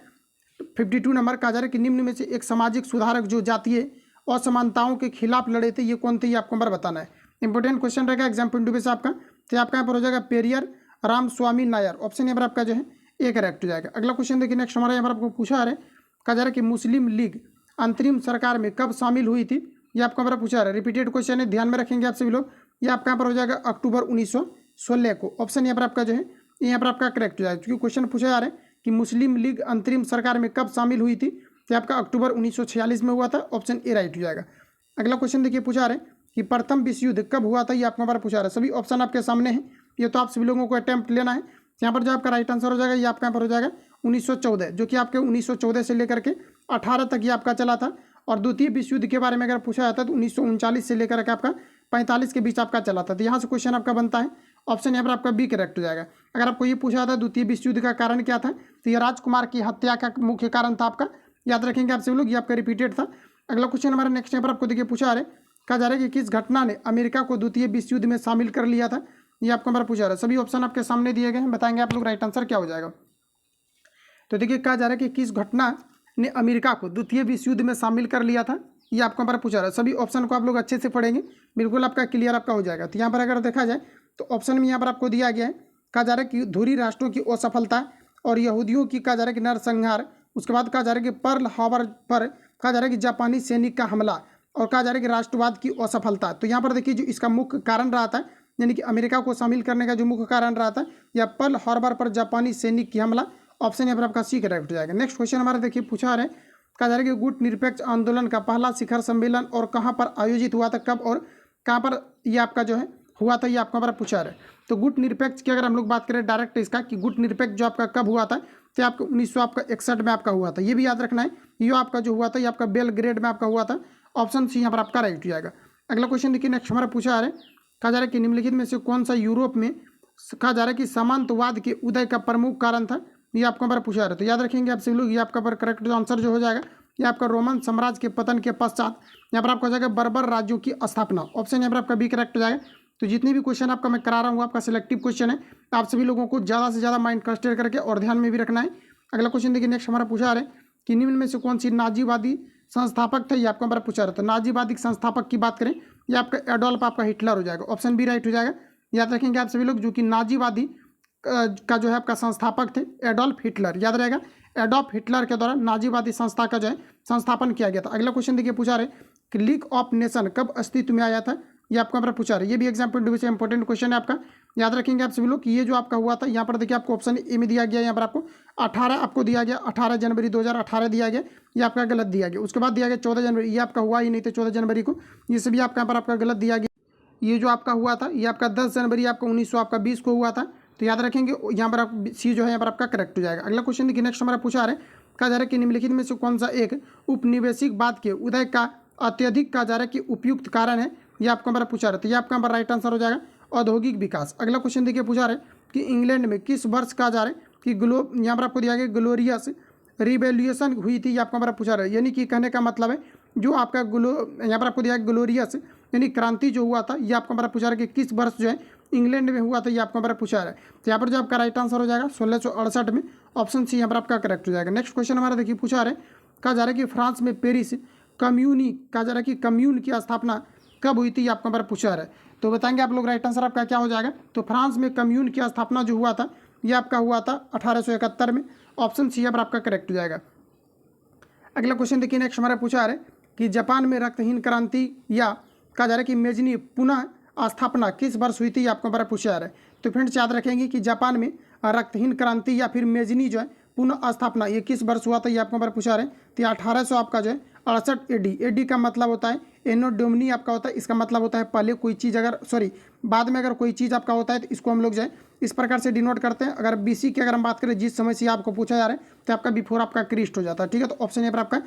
52 नंबर, कहा जा रहा है कि निम्न में से एक सामाजिक सुधारक जो जातीय असमानताओं के खिलाफ लड़े थे ये कौन थे, ये आपको नंबर बताना है। इंपॉर्टेंट क्वेश्चन रहेगा एग्जाम पॉइंट ऑफ व्यू से आपका। तो आपका यहाँ पर हो जाएगा पेरियर रामस्वामी नायर, ऑप्शन यहाँ पर आपका जो है ए करेक्ट हो जाएगा। अगला क्वेश्चन देखिए नेक्स्ट हमारा यहाँ पर आपको पूछा रहा है, कहा जा रहा है कि मुस्लिम लीग अंतरिम सरकार में कब शामिल हुई थी, ये आपको हमारा पूछा रहा है। रिपीटेड क्वेश्चन है, ध्यान में रखेंगे आप सभी लोग। ये आपका यहाँ पर हो जाएगा अक्टूबर 1916 को। ऑप्शन यहाँ पर आपका जो है यहाँ पर आपका करेक्ट हो जाएगा, क्योंकि क्वेश्चन पूछा जा रहा है कि मुस्लिम लीग अंतरिम सरकार में कब शामिल हुई थी, तो आपका अक्टूबर 1946 में हुआ था। ऑप्शन ए राइट हो जाएगा। अगला क्वेश्चन देखिए पूछा रहे कि प्रथम विश्व युद्ध कब हुआ था, ये आपको हमारा पूछा रहा है। सभी ऑप्शन आपके सामने हैं, ये तो आप सभी लोगों को अटेम्प्ट लेना है। यहाँ पर जो आपका राइट आंसर हो जाएगा ये आपका यहाँ पर हो जाएगा 1914, जो कि आपके 1914 से लेकर के 18 तक ये आपका चला था। और द्वितीय विश्व युद्ध के बारे में अगर पूछा जाता है तो 1939 से लेकर के आपका 45 के बीच आपका चला था। तो यहाँ से क्वेश्चन आपका बनता है, ऑप्शन यहाँ पर आपका बी करेक्ट हो जाएगा। अगर आपको ये पूछा जाता है द्वितीय विश्व युद्ध का कारण क्या था, तो ये राजकुमार की हत्या का मुख्य कारण था आपका, याद रखेंगे आप सभी लोग, ये आपका रिपीटेड था। अगला क्वेश्चन हमारा नेक्स्ट यहाँ पर आपको देखिए पूछा रहे, कहा जा रहा है कि किस घटना ने अमेरिका को द्वितीय विश्व युद्ध में शामिल कर लिया था, ये आपको हमारा पूछा रहा है। सभी ऑप्शन आपके सामने दिए गए हैं, बताएंगे आप लोग राइट आंसर क्या हो जाएगा। तो देखिए कहा जा रहा है कि किस घटना ने अमेरिका को द्वितीय विश्व युद्ध में शामिल कर लिया था, ये आपको हमारा पूछा रहा है। सभी ऑप्शन को आप लोग अच्छे से पढ़ेंगे, बिल्कुल आपका क्लियर आपका हो जाएगा। तो यहाँ पर अगर देखा जाए तो ऑप्शन में यहाँ पर आपको दिया गया है, कहा जा रहा है कि धुरी राष्ट्रों की असफलता और यहूदियों की कहा जा रहा है कि नरसंहार, उसके बाद कहा जा रहा है कि पर्ल हार्बर पर कहा जा रहा है कि जापानी सैनिक का हमला, और कहा जा रहा है कि राष्ट्रवाद की असफलता। तो यहाँ पर देखिए जो इसका मुख्य कारण रहा था, यानी कि अमेरिका को शामिल करने का जो मुख्य कारण रहा था, या पर्ल हार्बर पर जापानी सैनिक की हमला। ऑप्शन यहाँ पर आपका सी करेक्ट हो जाएगा। नेक्स्ट क्वेश्चन हमारा देखिए पूछा रहे, कहा जा रहा है कि गुट निरपेक्ष आंदोलन का पहला शिखर सम्मेलन और कहाँ पर आयोजित हुआ था, कब और कहाँ पर ये आपका जो है हुआ था, ये आपको हमारा पूछा रहा है। तो गुट निरपेक्ष की अगर हम लोग बात करें डायरेक्ट इसका कि गुट निरपेक्ष जो आपका कब हुआ था, तो आपका 1961 में आपका हुआ था, ये भी याद रखना है। ये आपका जो हुआ था ये आपका बेलग्रेड में आपका हुआ था। ऑप्शन सी यहाँ पर आपका राइट हो जाएगा। अगला क्वेश्चन देखिए, नेक्स्ट हमारा पूछा आ रहा है, कहा जा रहा है कि निम्नलिखित में से कौन सा यूरोप में कहा जा रहा है कि सामंतवाद के उदय का प्रमुख कारण था, ये आपको हमारा पूछा रहा है। तो याद रखेंगे आप सभी लोग, ये आपका पर करेक्ट आंसर जो हो जाएगा ये आपका रोमन साम्राज्य के पतन के पश्चात यहाँ पर आपका हो जाएगा बर्बर राज्यों की स्थापना। ऑप्शन यहाँ पर आपका बी करेक्ट हो जाएगा। तो जितने भी क्वेश्चन आपका मैं करा रहा हूँ आपका सिलेक्टिव क्वेश्चन है, आप सभी लोगों को ज़्यादा से ज़्यादा माइंड कंसिडर करके और ध्यान में भी रखना है। अगला क्वेश्चन देखिए, नेक्स्ट हमारा पूछा रहा है कि निम्न में से कौन सी नाजीवादी संस्थापक थे, ये आपको हमारा पूछा रहा था। नाजीवादी संस्थापक की बात करें, ये आपका एडोल्फ आपका हिटलर हो जाएगा। ऑप्शन बी राइट हो जाएगा। याद रखेंगे आप सभी लोग, जो कि नाजीवादी का जो है आपका संस्थापक थे एडोल्फ हिटलर, याद रहेगा। एडोल्फ हिटलर के द्वारा नाजीवादी संस्था का जो है संस्थापन किया गया था। अगला क्वेश्चन देखिए, पूछा रहे कि लीग ऑफ नेशन कब अस्तित्व में आया था, ये आपको हमारा पूछा रहा है। ये भी एग्जाम पॉइंट से इंपॉर्टेंट क्वेश्चन है आपका, याद रखेंगे आप सभी लोग कि ये जो आपका हुआ था यहाँ पर देखिए आपको ऑप्शन ए में दिया गया, यहाँ पर आपको 18 आपको दिया गया, 18 जनवरी 2018 दिया गया, ये आपका गलत दिया गया। उसके बाद दिया गया 14 जनवरी, ये आपका हुआ ही नहीं था 14 जनवरी को, ये सभी आपका यहाँ पर आपका गलत दिया गया। ये जो आपका हुआ था ये आपका 10 जनवरी आपका 1920 को हुआ था। तो याद रखेंगे यहाँ पर आप सी जो है यहाँ पर आपका करेक्ट हो जाएगा। अगला क्वेश्चन देखिए, नेक्स्ट हमारा पूछा रहा है, कहा जा रहा है कि निम्नलिखित में से कौन सा एक उपनिवेशिकवाद के उदय का अत्यधिक कहा जा रहा है कि उपयुक्त कारण है, ये आपको हमारा पूछा रहा है। तो ये आपका हमारा राइट आंसर हो जाएगा औद्योगिक विकास। अगला क्वेश्चन देखिए, पूछा रहा है कि इंग्लैंड में किस वर्ष कहा जा रहा है कि यहाँ पर आपको दिया गया ग्लोरियस रिवॉल्यूशन हुई थी, ये आपको हमारा पूछा रहा है। यानी कि कहने का मतलब है जो आपका यहाँ पर आपको दिया गया ग्लोरियस यानी क्रांति जो हुआ था, ये आपको हमारा पूछा रहा है कि किस वर्ष जो है इंग्लैंड में हुआ था, ये आपको हमारा पूछा रहा है। तो यहाँ पर जो आपका राइट आंसर हो जाएगा 1668 में। ऑप्शन सी यहाँ पर आपका करेक्ट हो जाएगा। नेक्स्ट क्वेश्चन हमारा देखिए, पूछा रहा है, कहा जा रहा है कि फ्रांस में पेरिस कम्यूनी कहा जा रहा है कि कम्यून की स्थापना कब हुई थी, ये आपको हमारा पूछा रहा है। तो बताएंगे आप लोग राइट आंसर आपका क्या हो जाएगा। तो फ्रांस में कम्यून की स्थापना जो हुआ था ये आपका हुआ था 1871 में। ऑप्शन सी यहाँ पर आपका करेक्ट हो जाएगा। अगला क्वेश्चन देखिए, नेक्स्ट हमारा पूछा रहा है कि जापान में रक्तहीन क्रांति या कहा जा रहा है कि मेजनी पुनः स्थापना किस वर्ष हुई थी, ये आपको हमारा पूछा रहा है। तो फ्रेंड्स याद रखेंगे कि जापान में रक्तहीन क्रांति या फिर मेजनी जो है पुनः स्थापना ये किस वर्ष हुआ था, ये आपको हमारा पूछा रहे हैं। तो 1800 आपका जो है 68 एडी। एडी का मतलब होता है एनो डोमिनी आपका होता है, इसका मतलब होता है पहले कोई चीज़ अगर बाद में अगर कोई चीज़ आपका होता है तो इसको हम लोग जो है इस प्रकार से डिनोट करते हैं। अगर बीसी की अगर हम बात करें जिस समय से आपको पूछा जा रहा है तो आपका बिफोर आपका क्रिस्ट हो जाता है, ठीक है। तो ऑप्शन यहाँ पर आपका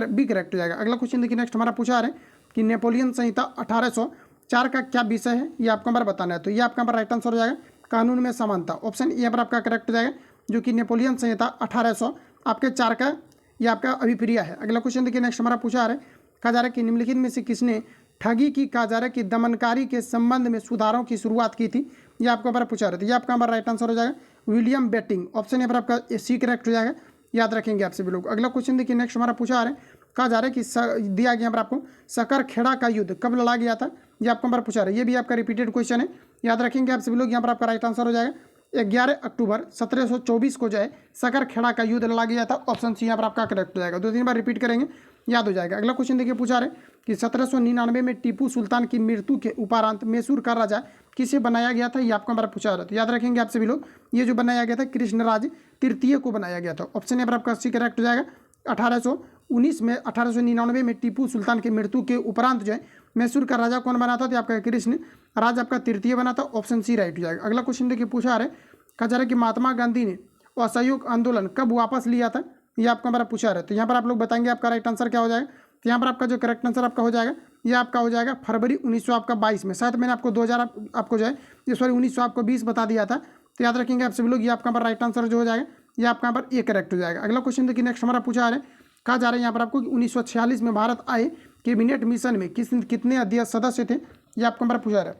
बी करेक्ट हो जाएगा। अगला क्वेश्चन देखिए, नेक्स्ट हमारा पूछा रहा है कि नेपोलियन संहिता 1804 का क्या विषय है, ये आपको हमारा बताना है। तो ये आपका राइट आंसर हो जाएगा कानून में समानता। ऑप्शन यहाँ पर आपका करेक्ट हो जाएगा, जो कि नेपोलियन संहिता 1800 आपके 4 का ये आपका अभिप्रिय है। अगला क्वेश्चन देखिए, नेक्स्ट हमारा पूछा रहा है, कहा जा रहा है कि निम्नलिखित में से किसने ठगी की कहा जा रहा है कि दमनकारी के संबंध में सुधारों की शुरुआत की थी, ये आपको हमारा पूछा रहा है। तो ये आपका हमारा राइट आंसर हो जाएगा विलियम बेटिंग। ऑप्शन यहाँ पर आपका सी करेक्ट हो जाएगा, याद रखेंगे आप सभी लोग। अगला क्वेश्चन देखिए, नेक्स्ट हमारा पूछा रहा है, कहा जा रहा है कि दिया गया पर आपको सकरखेड़ा का युद्ध कब लड़ा गया था, ये आपको हमारा पूछा रहा है। ये भी आपका रिपीटेड क्वेश्चन है, याद रखेंगे आप सभी लोग। यहाँ पर आपका राइट आंसर हो जाएगा 11 अक्टूबर 1724 को जो है सकरखेड़ा का युद्ध लड़ा गया था। ऑप्शन सी यहाँ पर आपका करेक्ट हो जाएगा। 2-3 बार रिपीट करेंगे, याद हो जाएगा। अगला क्वेश्चन देखिए, पूछा रहे कि 1799 में टीपू सुल्तान की मृत्यु के उपरांत मैसूर का राजा किसे बनाया गया था, ये आपको हमारा पूछा रहा है। तो याद रखेंगे आप सभी लोग, ये जो बनाया गया था कृष्णराज तृतीय को बनाया गया था। ऑप्शन यहाँ पर आपका सी करेक्ट हो जाएगा। 1899 में टीपू सुल्तान की मृत्यु के उपरांत जो है मैसूर का राजा कौन बना था, तो आपका कृष्ण राज आपका तृतीय बना था। ऑप्शन सी राइट हो जाएगा। अगला क्वेश्चन देखिए, पूछा रहे, कहा जा रहा है कि महात्मा गांधी ने असहयोग आंदोलन कब वापस लिया था, ये आपको हमारा पूछा रहा है। तो यहाँ पर आप लोग बताएंगे आपका राइट आंसर क्या हो जाएगा। तो यहाँ पर आपका जो करेक्ट आंसर आपका हो जाएगा ये आपका हो जाएगा फरवरी 1922 में। शायद मैंने आपको 2000 आपको जो है ये 1920 बता दिया था। तो याद रखेंगे आप सभी लोग, ये आपका राइट आंसर जो हो जाएगा ये आपका यहाँ पर ए करेक्ट हो जाएगा। अगला क्वेश्चन देखिए, नेक्स्ट हमारा पूछा रहा है, कहा जा रहा है यहाँ पर आपको 1946 में भारत आए कैबिनेट मिशन में कितने अध्यक्ष सदस्य थे, ये आपको हमारा पूछा रहा है।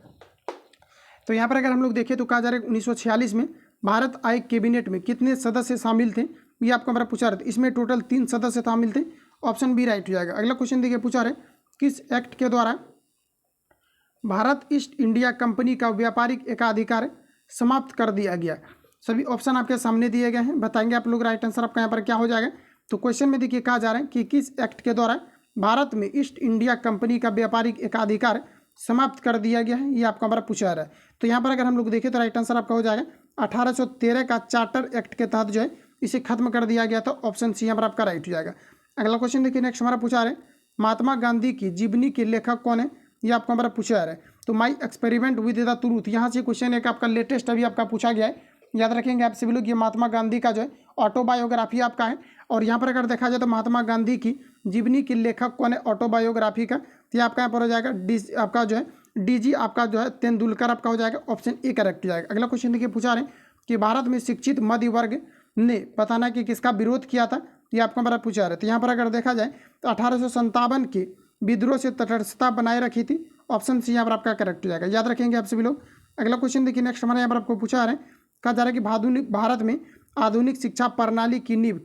तो यहाँ पर अगर हम लोग देखें तो कहा जा रहा है 1946 में भारत आए कैबिनेट में कितने सदस्य शामिल थे, ये आपको हमारा पूछा रहा था। इसमें टोटल 3 सदस्य शामिल थे। ऑप्शन बी राइट हो जाएगा। अगला क्वेश्चन देखिए, पूछा रहे किस एक्ट के द्वारा भारत ईस्ट इंडिया कंपनी का व्यापारिक एकाधिकार समाप्त कर दिया गया। सभी ऑप्शन आपके सामने दिए गए हैं, बताएंगे आप लोग राइट आंसर आपका यहाँ पर क्या हो जाएगा। तो क्वेश्चन में देखिए कहा जा रहा है कि किस एक्ट के द्वारा भारत में ईस्ट इंडिया कंपनी का व्यापारिक एकाधिकार समाप्त कर दिया गया है, ये आपका हमारा पूछा रहा है। तो यहाँ पर अगर हम लोग देखें तो राइट आंसर आपका हो जाएगा 1813 का चार्टर एक्ट के तहत जो है इसे खत्म कर दिया गया था। ऑप्शन सी यहाँ पर आपका राइट हो जाएगा। अगला क्वेश्चन देखिए, नेक्स्ट हमारा पूछा रहा है महात्मा गांधी की जीवनी के लेखक कौन है, ये आपको हमारा पूछा रहा है। तो my experiment with the truth, यहाँ से क्वेश्चन एक आपका लेटेस्ट अभी आपका पूछा गया है, याद रखेंगे आप सभी लोग। ये महात्मा गांधी का जो है ऑटोबायोग्राफी आपका है। और यहाँ पर अगर देखा जाए तो महात्मा गांधी की जीवनी के लेखक कौन है ऑटोबायोग्राफी का, तो ये आपका यहाँ पर हो जाएगा आपका जो है डीजी आपका जो है तेंदुलकर आपका हो जाएगा, ऑप्शन ए करेक्ट हो जाएगा। अगला क्वेश्चन देखिए पूछा रहे कि भारत में शिक्षित मध्य वर्ग ने बताना कि किसका विरोध किया था, ये आपको हमारा पूछा रहे। तो यहाँ पर अगर देखा जाए तो 1857 के विद्रोह से तटस्थता बनाए रखी थी, ऑप्शन सी यहाँ पर आपका करेक्ट हो जाएगा, याद रखेंगे आप सभी लोग। अगला क्वेश्चन देखिए नेक्स्ट हमारे यहाँ पर आपको पूछा रहे, कहा जा रहा है कि भारत में आधुनिक शिक्षा प्रणाली की नींव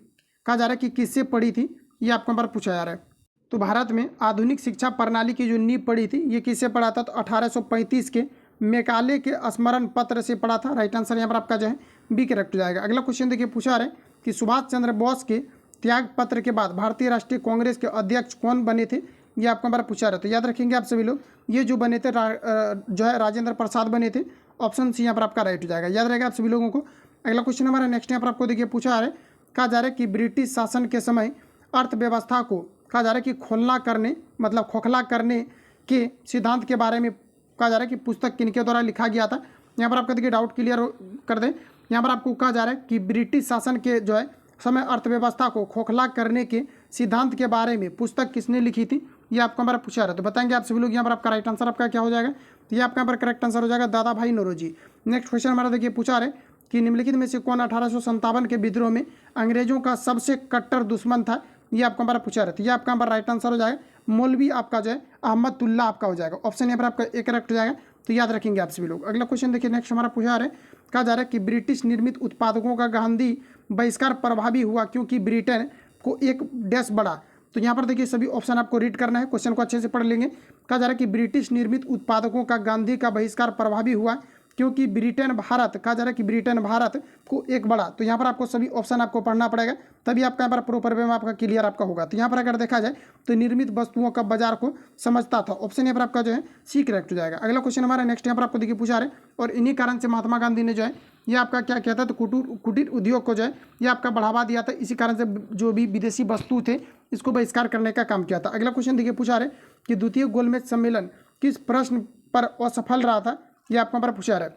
कहा जा रहा है कि किससे पड़ी थी, ये आपको हमारा पूछा जा रहा है। तो भारत में आधुनिक शिक्षा प्रणाली की जो नींव पड़ी थी ये किससे पड़ा था, तो 1835 के मेकाले के स्मरण पत्र से पड़ा था। राइट आंसर यहाँ पर आपका जो है बी करेक्ट हो जाएगा। अगला क्वेश्चन देखिए पूछा रहे कि सुभाष चंद्र बोस के त्याग पत्र के बाद भारतीय राष्ट्रीय कांग्रेस के अध्यक्ष कौन बने थे, ये आपको हमारा पूछा रहे। तो याद रखेंगे आप सभी लोग, ये जो बने थे जो है राजेंद्र प्रसाद बने थे, ऑप्शन सी यहाँ पर आपका राइट हो जाएगा, याद रहेगा आप सभी लोगों को। अगला क्वेश्चन हमारा नेक्स्ट यहाँ पर आपको देखिए पूछा रहे, कहा जा रहा है कि ब्रिटिश शासन के समय अर्थव्यवस्था को कहा जा रहा है कि खोखला करने के सिद्धांत के बारे में कहा जा रहा है कि पुस्तक किनके द्वारा लिखा गया था। यहाँ पर आपका देखिए डाउट क्लियर कर दें, यहाँ पर आपको कहा जा रहा है कि ब्रिटिश शासन के जो है समय अर्थव्यवस्था को खोखला करने के सिद्धांत के बारे में पुस्तक किसने लिखी थी, ये आपको हमारा पूछा रहा है। तो बताएंगे आप सभी लोग यहाँ पर आपका राइट आंसर आपका क्या हो जाएगा, तो ये आपका यहाँ पर करेक्ट आंसर हो जाएगा दादा भाई नौरोजी। नेक्स्ट क्वेश्चन हमारा देखिए पूछा रहे कि निम्नलिखित में से कौन 1857 के विद्रोह में अंग्रेजों का सबसे कट्टर दुश्मन था, ये आपका हमारा पूछा रहा है। ये आपका हमारा राइट आंसर हो जाएगा मौलवी आपका जो है अहमदुल्ला आपका हो जाएगा, ऑप्शन यहाँ पर आपका एक करेक्ट हो जाएगा, तो याद रखेंगे आप सभी लोग। अगला क्वेश्चन देखिए नेक्स्ट हमारा पूछा रहा है, कहा जा रहा है कि ब्रिटिश निर्मित उत्पादकों का गांधी बहिष्कार प्रभावी हुआ क्योंकि ब्रिटेन को एक डैश बढ़ा। तो यहाँ पर देखिए सभी ऑप्शन आपको रीड करना है, क्वेश्चन को अच्छे से पढ़ लेंगे। कहा जा रहा है कि ब्रिटिश निर्मित उत्पादकों का गांधी का बहिष्कार प्रभावी हुआ क्योंकि ब्रिटेन भारत कहा जा रहा है कि ब्रिटेन भारत को एक बढ़ा। तो यहाँ पर आपको सभी ऑप्शन आपको पढ़ना पड़ेगा, तभी आपका यहाँ पर प्रॉपर वे में आपका क्लियर आपका होगा। तो यहाँ पर अगर देखा जाए तो निर्मित वस्तुओं का बाजार को समझता था, ऑप्शन यहाँ पर आपका जो है सी करेक्ट हो जाएगा। अगला क्वेश्चन हमारा नेक्स्ट यहाँ पर आपको देखिए पूछा रहे, और इन्हीं कारण से महात्मा गांधी ने जो है ये आपका क्या कहता है, तो कुटीर उद्योग को जो है ये आपका बढ़ावा दिया था। इसी कारण से जो भी विदेशी वस्तु थे इसको बहिष्कार करने का काम किया था। अगला क्वेश्चन देखिए पूछा रहे कि द्वितीय गोलमेज सम्मेलन किस प्रश्न पर असफल रहा था, ये आपको पर पूछा रहा है।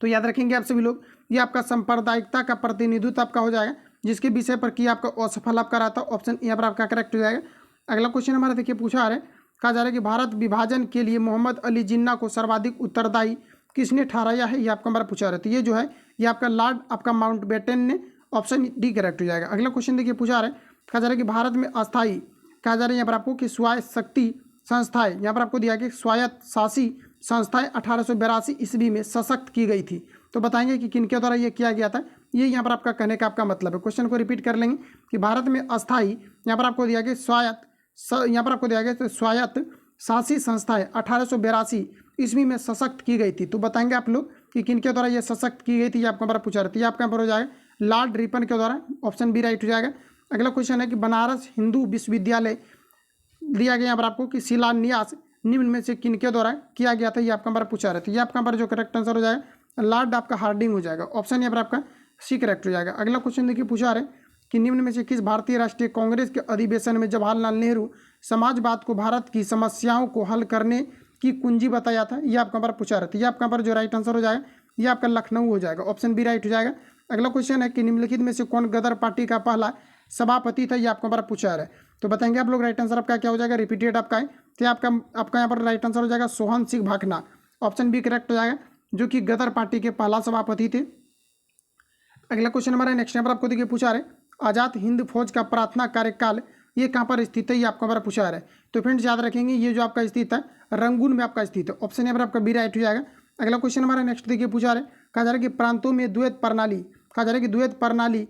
तो याद रखेंगे आप सभी लोग, ये आपका सांप्रदायिकता का प्रतिनिधित्व आपका हो जाएगा, जिसके विषय पर कि आपका असफल आपका रहा था, ऑप्शन यहाँ पर आपका करेक्ट हो जाएगा। अगला क्वेश्चन हमारा देखिए पूछा रहा है, कहा जा रहा है कि भारत विभाजन के लिए मोहम्मद अली जिन्ना को सर्वाधिक उत्तरदायी किसने ठहराया है, ये आपका हमारा पूछा रहा है। तो ये जो है ये आपका लॉर्ड आपका माउंटबेटन ने, ऑप्शन डी करेक्ट हो जाएगा। अगला क्वेश्श्चन देखिए पूछा रहा है, कहा जा रहा है कि भारत में अस्थायी कहा जा रहा है यहाँ पर आपको कि स्वायत्त शक्ति संस्थाएं, यहाँ पर आपको दिया गया स्वायत्त शासी संस्थाएं 1882 ईस्वी में सशक्त की गई थी। तो बताएंगे कि किनके द्वारा ये किया गया था, ये यहाँ पर आपका कहने का आपका मतलब है। क्वेश्चन को रिपीट कर लेंगे कि भारत में अस्थायी यहाँ पर आपको दिया गया यहाँ पर आपको दिया गया तो स्वायत्त शासी संस्थाएं 1882 ईस्वी में सशक्त की गई थी। तो बताएंगे आप लोग कि किनके द्वारा ये सशक्त की गई थी, ये आपको हमारा पूछा रहा था। ये आपका यहाँ पर हो जाएगा लॉर्ड रिपन के द्वारा, ऑप्शन बी राइट हो जाएगा। अगला क्वेश्चन है कि बनारस हिंदू विश्वविद्यालय दिया गया यहाँ पर आपको कि शिलान्यास निम्न में से किनके द्वारा किया गया था, ये आपका हमारा पूछा रहा था। ये आपका हमारा जो करेक्ट आंसर हो जाएगा लॉर्ड आपका हार्डिंग हो जाएगा, ऑप्शन यहाँ पर आपका सी करेक्ट हो जाएगा। अगला क्वेश्चन देखिए पूछा रहे कि निम्न में से किस भारतीय राष्ट्रीय कांग्रेस के अधिवेशन में जवाहरलाल नेहरू समाजवाद को भारत की समस्याओं को हल करने की कुंजी बताया था, ये आपका हमारा पूछा रहा था। ये आपका हमारा जो राइट आंसर हो जाएगा ये आपका लखनऊ हो जाएगा, ऑप्शन बी राइट हो जाएगा। अगला क्वेश्चन है कि निम्नलिखित में से कौन गदर पार्टी का पहला सभापति था, ये आपको हमारा पूछा रहा है। तो बताएंगे आप लोग राइट आंसर आपका क्या हो जाएगा, रिपीटेड आपका है। तो आपका यहाँ पर राइट आंसर हो जाएगा Sohan Singh Bhakhna, option B correct हो जाएगा, जो कि गदर पार्टी के पहला सभापति थे। अगला क्वेश्चन हमारा नेक्स्ट यहाँ पर आपको देखिए पूछा रहे आज़ाद हिंद फौज का प्रार्थना कार्यकाल ये कहाँ पर स्थित है, ये आपको हमारा पूछा रहा है। तो फ्रेंड्स याद रखेंगे ये जो आपका स्थित है रंगून में आपका स्थित है, ऑप्शन यहाँ पर आपका बी राइट हो जाएगा। अगला क्वेश्चन हमारा नेक्स्ट देखिए पूछा रहे, कहा जा रहा है कि प्रांतों में द्वैत प्रणाली कहा जा रहा है कि द्वैत प्रणाली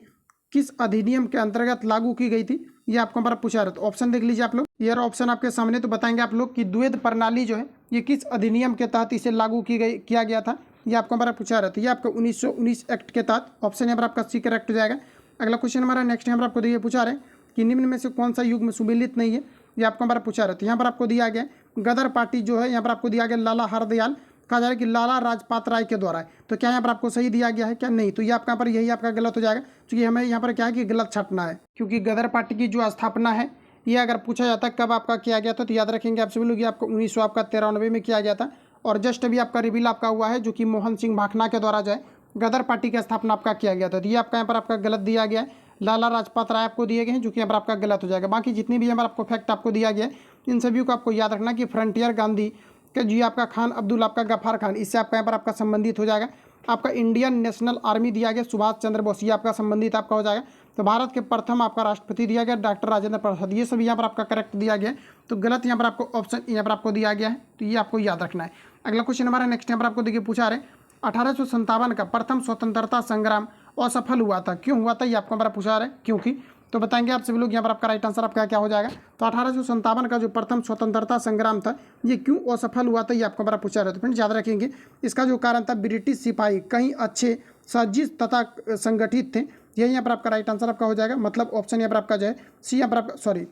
किस अधिनियम के अंतर्गत लागू की गई थी, ये आपको हमारा पूछा रहा है। तो ऑप्शन देख लीजिए आप लोग, ये ऑप्शन आपके सामने। तो बताएंगे आप लोग कि द्वैत प्रणाली जो है ये किस अधिनियम के तहत इसे लागू किया गया था, ये आपको हमारा पूछा रहा था। ये आपका 1919 एक्ट के तहत, ऑप्शन यहाँ पर आपका सी करेक्ट हो जाएगा। अगला क्वेश्चन हमारा नेक्स्ट यहाँ पर आपको देखिए पूछा रहे कि निम्न में से कौन सा युग्म सुमेलित नहीं है, ये आपको हमारा पूछा रहा था। यहाँ पर आपको दिया गया गदर पार्टी जो है यहाँ पर आपको दिया गया लाला हरदयाल कहा जा रहा है कि लाला राजपात राय के द्वारा है। तो क्या यहाँ पर आपको सही दिया गया है क्या, नहीं। तो ये आपका यहाँ पर यही आपका गलत हो जाएगा, क्योंकि हमें यहाँ पर क्या है कि गलत छाटना है, क्योंकि गदर पार्टी की जो स्थापना है ये अगर पूछा जाता है कब आपका किया गया था, तो याद रखेंगे आप सभी लोग ये आपको 1993 में किया गया था, और जस्ट अभी आपका रिवील आपका हुआ है जो कि मोहन सिंह भाखना के द्वारा जो है गदर पार्टी का स्थापना आपका किया गया था। तो ये आपका यहाँ पर आपका गलत दिया गया है। लाला लाजपत राय आपको दिए गए हैं जो कि यहाँ पर आपका गलत हो जाएगा। बाकी जितनी भी यहाँ पर आपको फैक्ट आपको दिया गया है इन सभी को आपको याद रखना कि फ्रंटियर गांधी का जी आपका खान अब्दुल आपका गफ्फार खान, इससे आपका यहाँ पर आपका संबंधित हो जाएगा। आपका इंडियन नेशनल आर्मी दिया गया सुभाष चंद्र बोस, ये आपका संबंधित आपका हो जाएगा। तो भारत के प्रथम आपका राष्ट्रपति दिया गया डॉक्टर राजेंद्र प्रसाद, ये सभी यहाँ पर आपका करेक्ट दिया गया है। तो गलत यहाँ पर आपको ऑप्शन यहाँ पर आपको दिया गया है, तो ये आपको याद रखना है। अगला क्वेश्चन हमारा नेक्स्ट यहाँ पर आपको देखिए पूछा रहे 1857 का प्रथम स्वतंत्रता संग्राम असफल हुआ था, क्यों हुआ था ये आपको हमारा पूछा रहे क्योंकि। तो बताएंगे आप सभी लोग यहाँ पर आपका राइट आंसर आपका क्या हो जाएगा। तो 1857 का जो प्रथम स्वतंत्रता संग्राम था ये क्यों असफल हुआ था ये आपको हमारा पूछा रहे। तो फ्रेंड्स याद रखेंगे इसका जो कारण था ब्रिटिश सिपाही कहीं अच्छे सज्जित तथा संगठित थे, यही यहाँ पर आपका राइट आंसर आपका हो जाएगा। मतलब ऑप्शन यहाँ पर आपका जो है सी यहाँ पर आपका सॉरी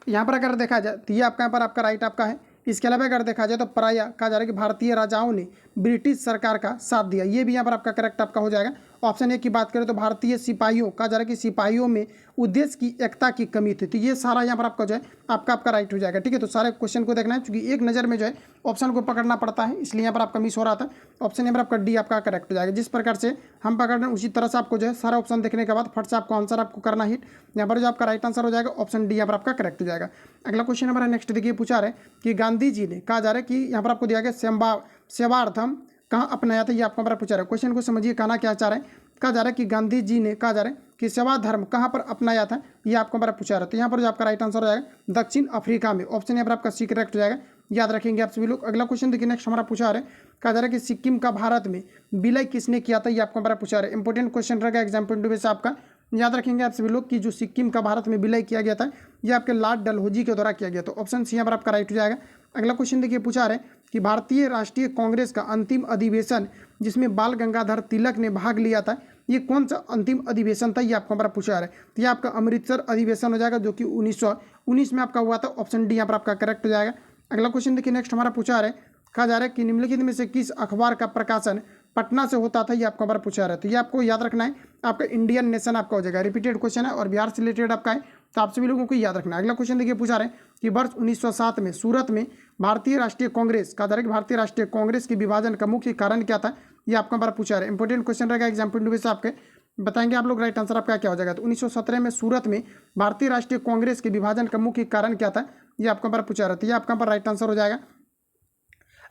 यहाँ पर अगर देखा जाए तो ये आपका यहाँ पर आपका राइट आपका है। इसके अलावा अगर देखा जाए तो प्राय कहा जा रहा है कि भारतीय राजाओं ने ब्रिटिश सरकार का साथ दिया, ये भी यहाँ पर आपका करेक्ट आपका हो जाएगा। ऑप्शन ए की बात करें तो भारतीय सिपाहियों कहा जा रहा है कि सिपाहियों में उद्देश्य की एकता की कमी थी, तो ये सारा यहाँ पर आपका जो है आपका राइट हो जाएगा। ठीक है, तो सारे क्वेश्चन को देखना है क्योंकि एक नज़र में जो है ऑप्शन को पकड़ना पड़ता है, इसलिए यहाँ पर आपका मिस हो रहा था। ऑप्शन यहाँ पर आपका डी आपका करेक्ट हो जाएगा। जिस प्रकार से हम पकड़ रहे हैं उसी तरह से आपको जो है सारा ऑप्शन देखने के बाद फट से आपको आंसर आपको करना हिट, यहाँ पर जो आपका राइट आंसर हो जाएगा ऑप्शन डी यहाँ पर आपका करेक्ट हो जाएगा। अगला क्वेश्चन हमारा नेक्स्ट देखिए पूछा रहे कि गांधी जी ने कहा जा रहा है कि यहाँ पर आपको दिया गया सेवार्थम कहाँ अपनाया था, ये आपको हमारा पूछा रहा है। क्वेश्चन को समझिए कहना क्या चाह रहे हैं। कहा जा रहा है कि गांधी जी ने कहा जा रहा है कि सेवा धर्म कहाँ पर अपनाया था, ये आपको हमारा पूछा रहा है। तो यहाँ पर जो आपका राइट आंसर हो जाएगा दक्षिण अफ्रीका में, ऑप्शन यहाँ पर आपका सी करेक्ट हो जाएगा। याद रखेंगे आप सभी लोग। अगला क्वेश्चन देखिए नेक्स्ट हमारा पूछा रहा है, कहा जा रहा है कि सिक्किम का भारत में विलय किसने किया था, ये आपको हमारा पूछा रहा है। इंपॉर्टेंट क्वेश्चन रहेगा एग्जाम पॉइंट ऑफ व्यू से आपका। याद रखेंगे आप सभी लोग कि जो सिक्किम का भारत में विलय किया गया था ये आपके लॉर्ड डलहौजी के द्वारा किया गया, तो ऑप्शन सी यहाँ पर आपका राइट हो जाएगा। अगला क्वेश्चन देखिए पूछा रहे कि भारतीय राष्ट्रीय कांग्रेस का अंतिम अधिवेशन जिसमें बाल गंगाधर तिलक ने भाग लिया था, ये कौन सा अंतिम अधिवेशन था, ये आपको हमारा पूछा रहा है। तो ये आपका अमृतसर अधिवेशन हो जाएगा जो कि 1919 में आपका हुआ था, ऑप्शन डी यहाँ पर आपका करेक्ट हो जाएगा। अगला क्वेश्चन देखिए नेक्स्ट हमारा पूछा रहा है, कहा जा रहा है कि निम्नलिखित में से किस अखबार का प्रकाशन पटना से होता था, ये आपको हमारा पूछा रहा है। तो ये आपको याद रखना है, आपका इंडियन नेशन आपका हो जाएगा। रिपीटेड क्वेश्चन है और बिहार से रिलेटेड आपका है, तो आप सभी लोगों को याद रखना है। अगला क्वेश्चन देखिए पूछा रहे कि वर्ष 1907 में सूरत में भारतीय राष्ट्रीय कांग्रेस कहा जा रहा है कि भारतीय राष्ट्रीय कांग्रेस के विभाजन का मुख्य कारण क्या था, ये आपको हमारा पूछा रहा है। इंपॉर्टेंट क्वेश्चन रहेगा एग्जाम पॉइंट ऑफ व्यू से आपके, बताएंगे आप लोग राइट आंसर आपका क्या हो जाएगा। तो 1917 में सूरत में भारतीय राष्ट्रीय कांग्रेस के विभाजन का मुख्य कारण क्या था, ये आपको हमारा पूछा रहा था। ये आपका राइट आंसर हो जाएगा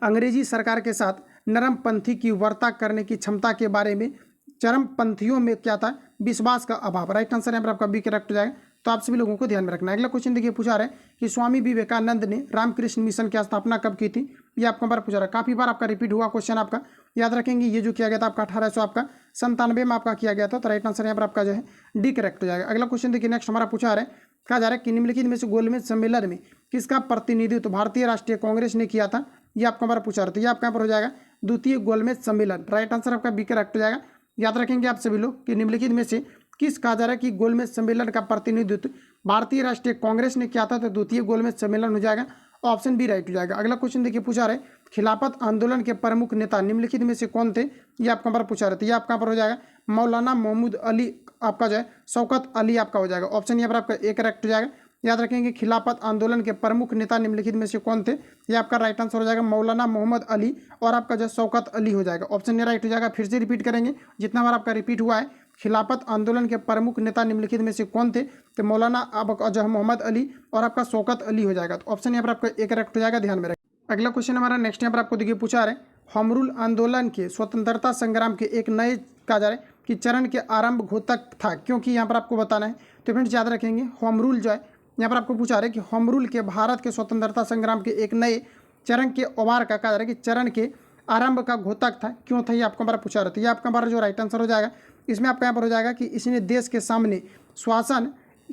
अंग्रेजी सरकार के साथ नरमपंथी की वार्ता करने की क्षमता के बारे में चरमपंथियों में क्या था, विश्वास का अभाव। राइट आंसर यहाँ पर आपका बी करेक्ट हो जाएगा। तो आप सभी लोगों को ध्यान में रखना है। अगला क्वेश्चन देखिए पूछा रहा है कि स्वामी विवेकानंद ने रामकृष्ण मिशन की स्थापना कब की थी, ये आपको बार पूछा रहा है। काफ़ी बार आपका रिपीट हुआ क्वेश्चन आपका, याद रखेंगे ये जो किया गया था आपका 1897 में आपका किया गया था। तो राइट आंसर यहाँ पर आपका जो है डी करेक्ट हो जाएगा। अगला क्वेश्चन देखिए नेक्स्ट हमारा पूछा रहा है, कहा जा रहा है कि निम्नलिखित में से गोलमेज सम्मेलन में किसका प्रतिनिधित्व भारतीय राष्ट्रीय कांग्रेस ने किया था, ये आपको हमारा पूछा रहा था। ये आपका यहाँ पर हो जाएगा द्वितीय गोलमेज सम्मेलन। राइट आंसर आपका बी करेक्ट हो जाएगा। याद रखेंगे आप सभी लोग कि निम्नलिखित में से किस कहा जा रहा है कि गोलमेज सम्मेलन का प्रतिनिधित्व भारतीय राष्ट्रीय कांग्रेस ने किया था, तो द्वितीय गोलमेज सम्मेलन हो जाएगा, ऑप्शन बी राइट हो जाएगा। अगला क्वेश्चन देखिए पूछा रहे खिलाफत आंदोलन के प्रमुख नेता निम्नलिखित में से कौन थे, ये आपका पर पूछा रहे थे। ये आपका पर हो जाएगा मौलाना मोहम्मद अली, आपका जो है शौकत अली आपका हो जाएगा। ऑप्शन यहाँ पर आपका एक करेक्ट हो जाएगा। याद रखेंगे खिलाफत आंदोलन के प्रमुख नेता निम्नलिखित में से कौन थे, ये आपका राइट आंसर हो जाएगा मौलाना मोहम्मद अली और आपका जो शौकत अली हो जाएगा। ऑप्शन ये राइट हो जाएगा। फिर से रिपीट करेंगे, जितना बार आपका रिपीट हुआ है खिलाफत आंदोलन के प्रमुख नेता निम्नलिखित में से कौन थे, तो मौलाना आपका जो है मोहम्मद अली और आपका शौकत अली हो जाएगा। तो ऑप्शन यहाँ पर आपका एक करेक्ट हो जाएगा, ध्यान में रखें। अगला क्वेश्चन हमारा नेक्स्ट यहाँ पर आपको देखिए पूछा रहे होम आंदोलन के स्वतंत्रता संग्राम के एक नए कहा जा रहा है कि चरण के आरंभ घोतक था, क्योंकि यहाँ पर आपको बताना है। तो फ्रेंड्स याद रखेंगे होम रूल जो है यहाँ पर आपको पूछा रहे कि होम रूल के भारत के स्वतंत्रता संग्राम के एक नए चरण के ओवार का कहा जा रहा है कि चरण के आरंभ का घोतक था, क्यों था, ये आपको हमारा पूछा रहा था। ये आपका हमारा जो राइट आंसर हो जाएगा, इसमें आपका यहाँ पर हो जाएगा कि इसने देश के सामने शासन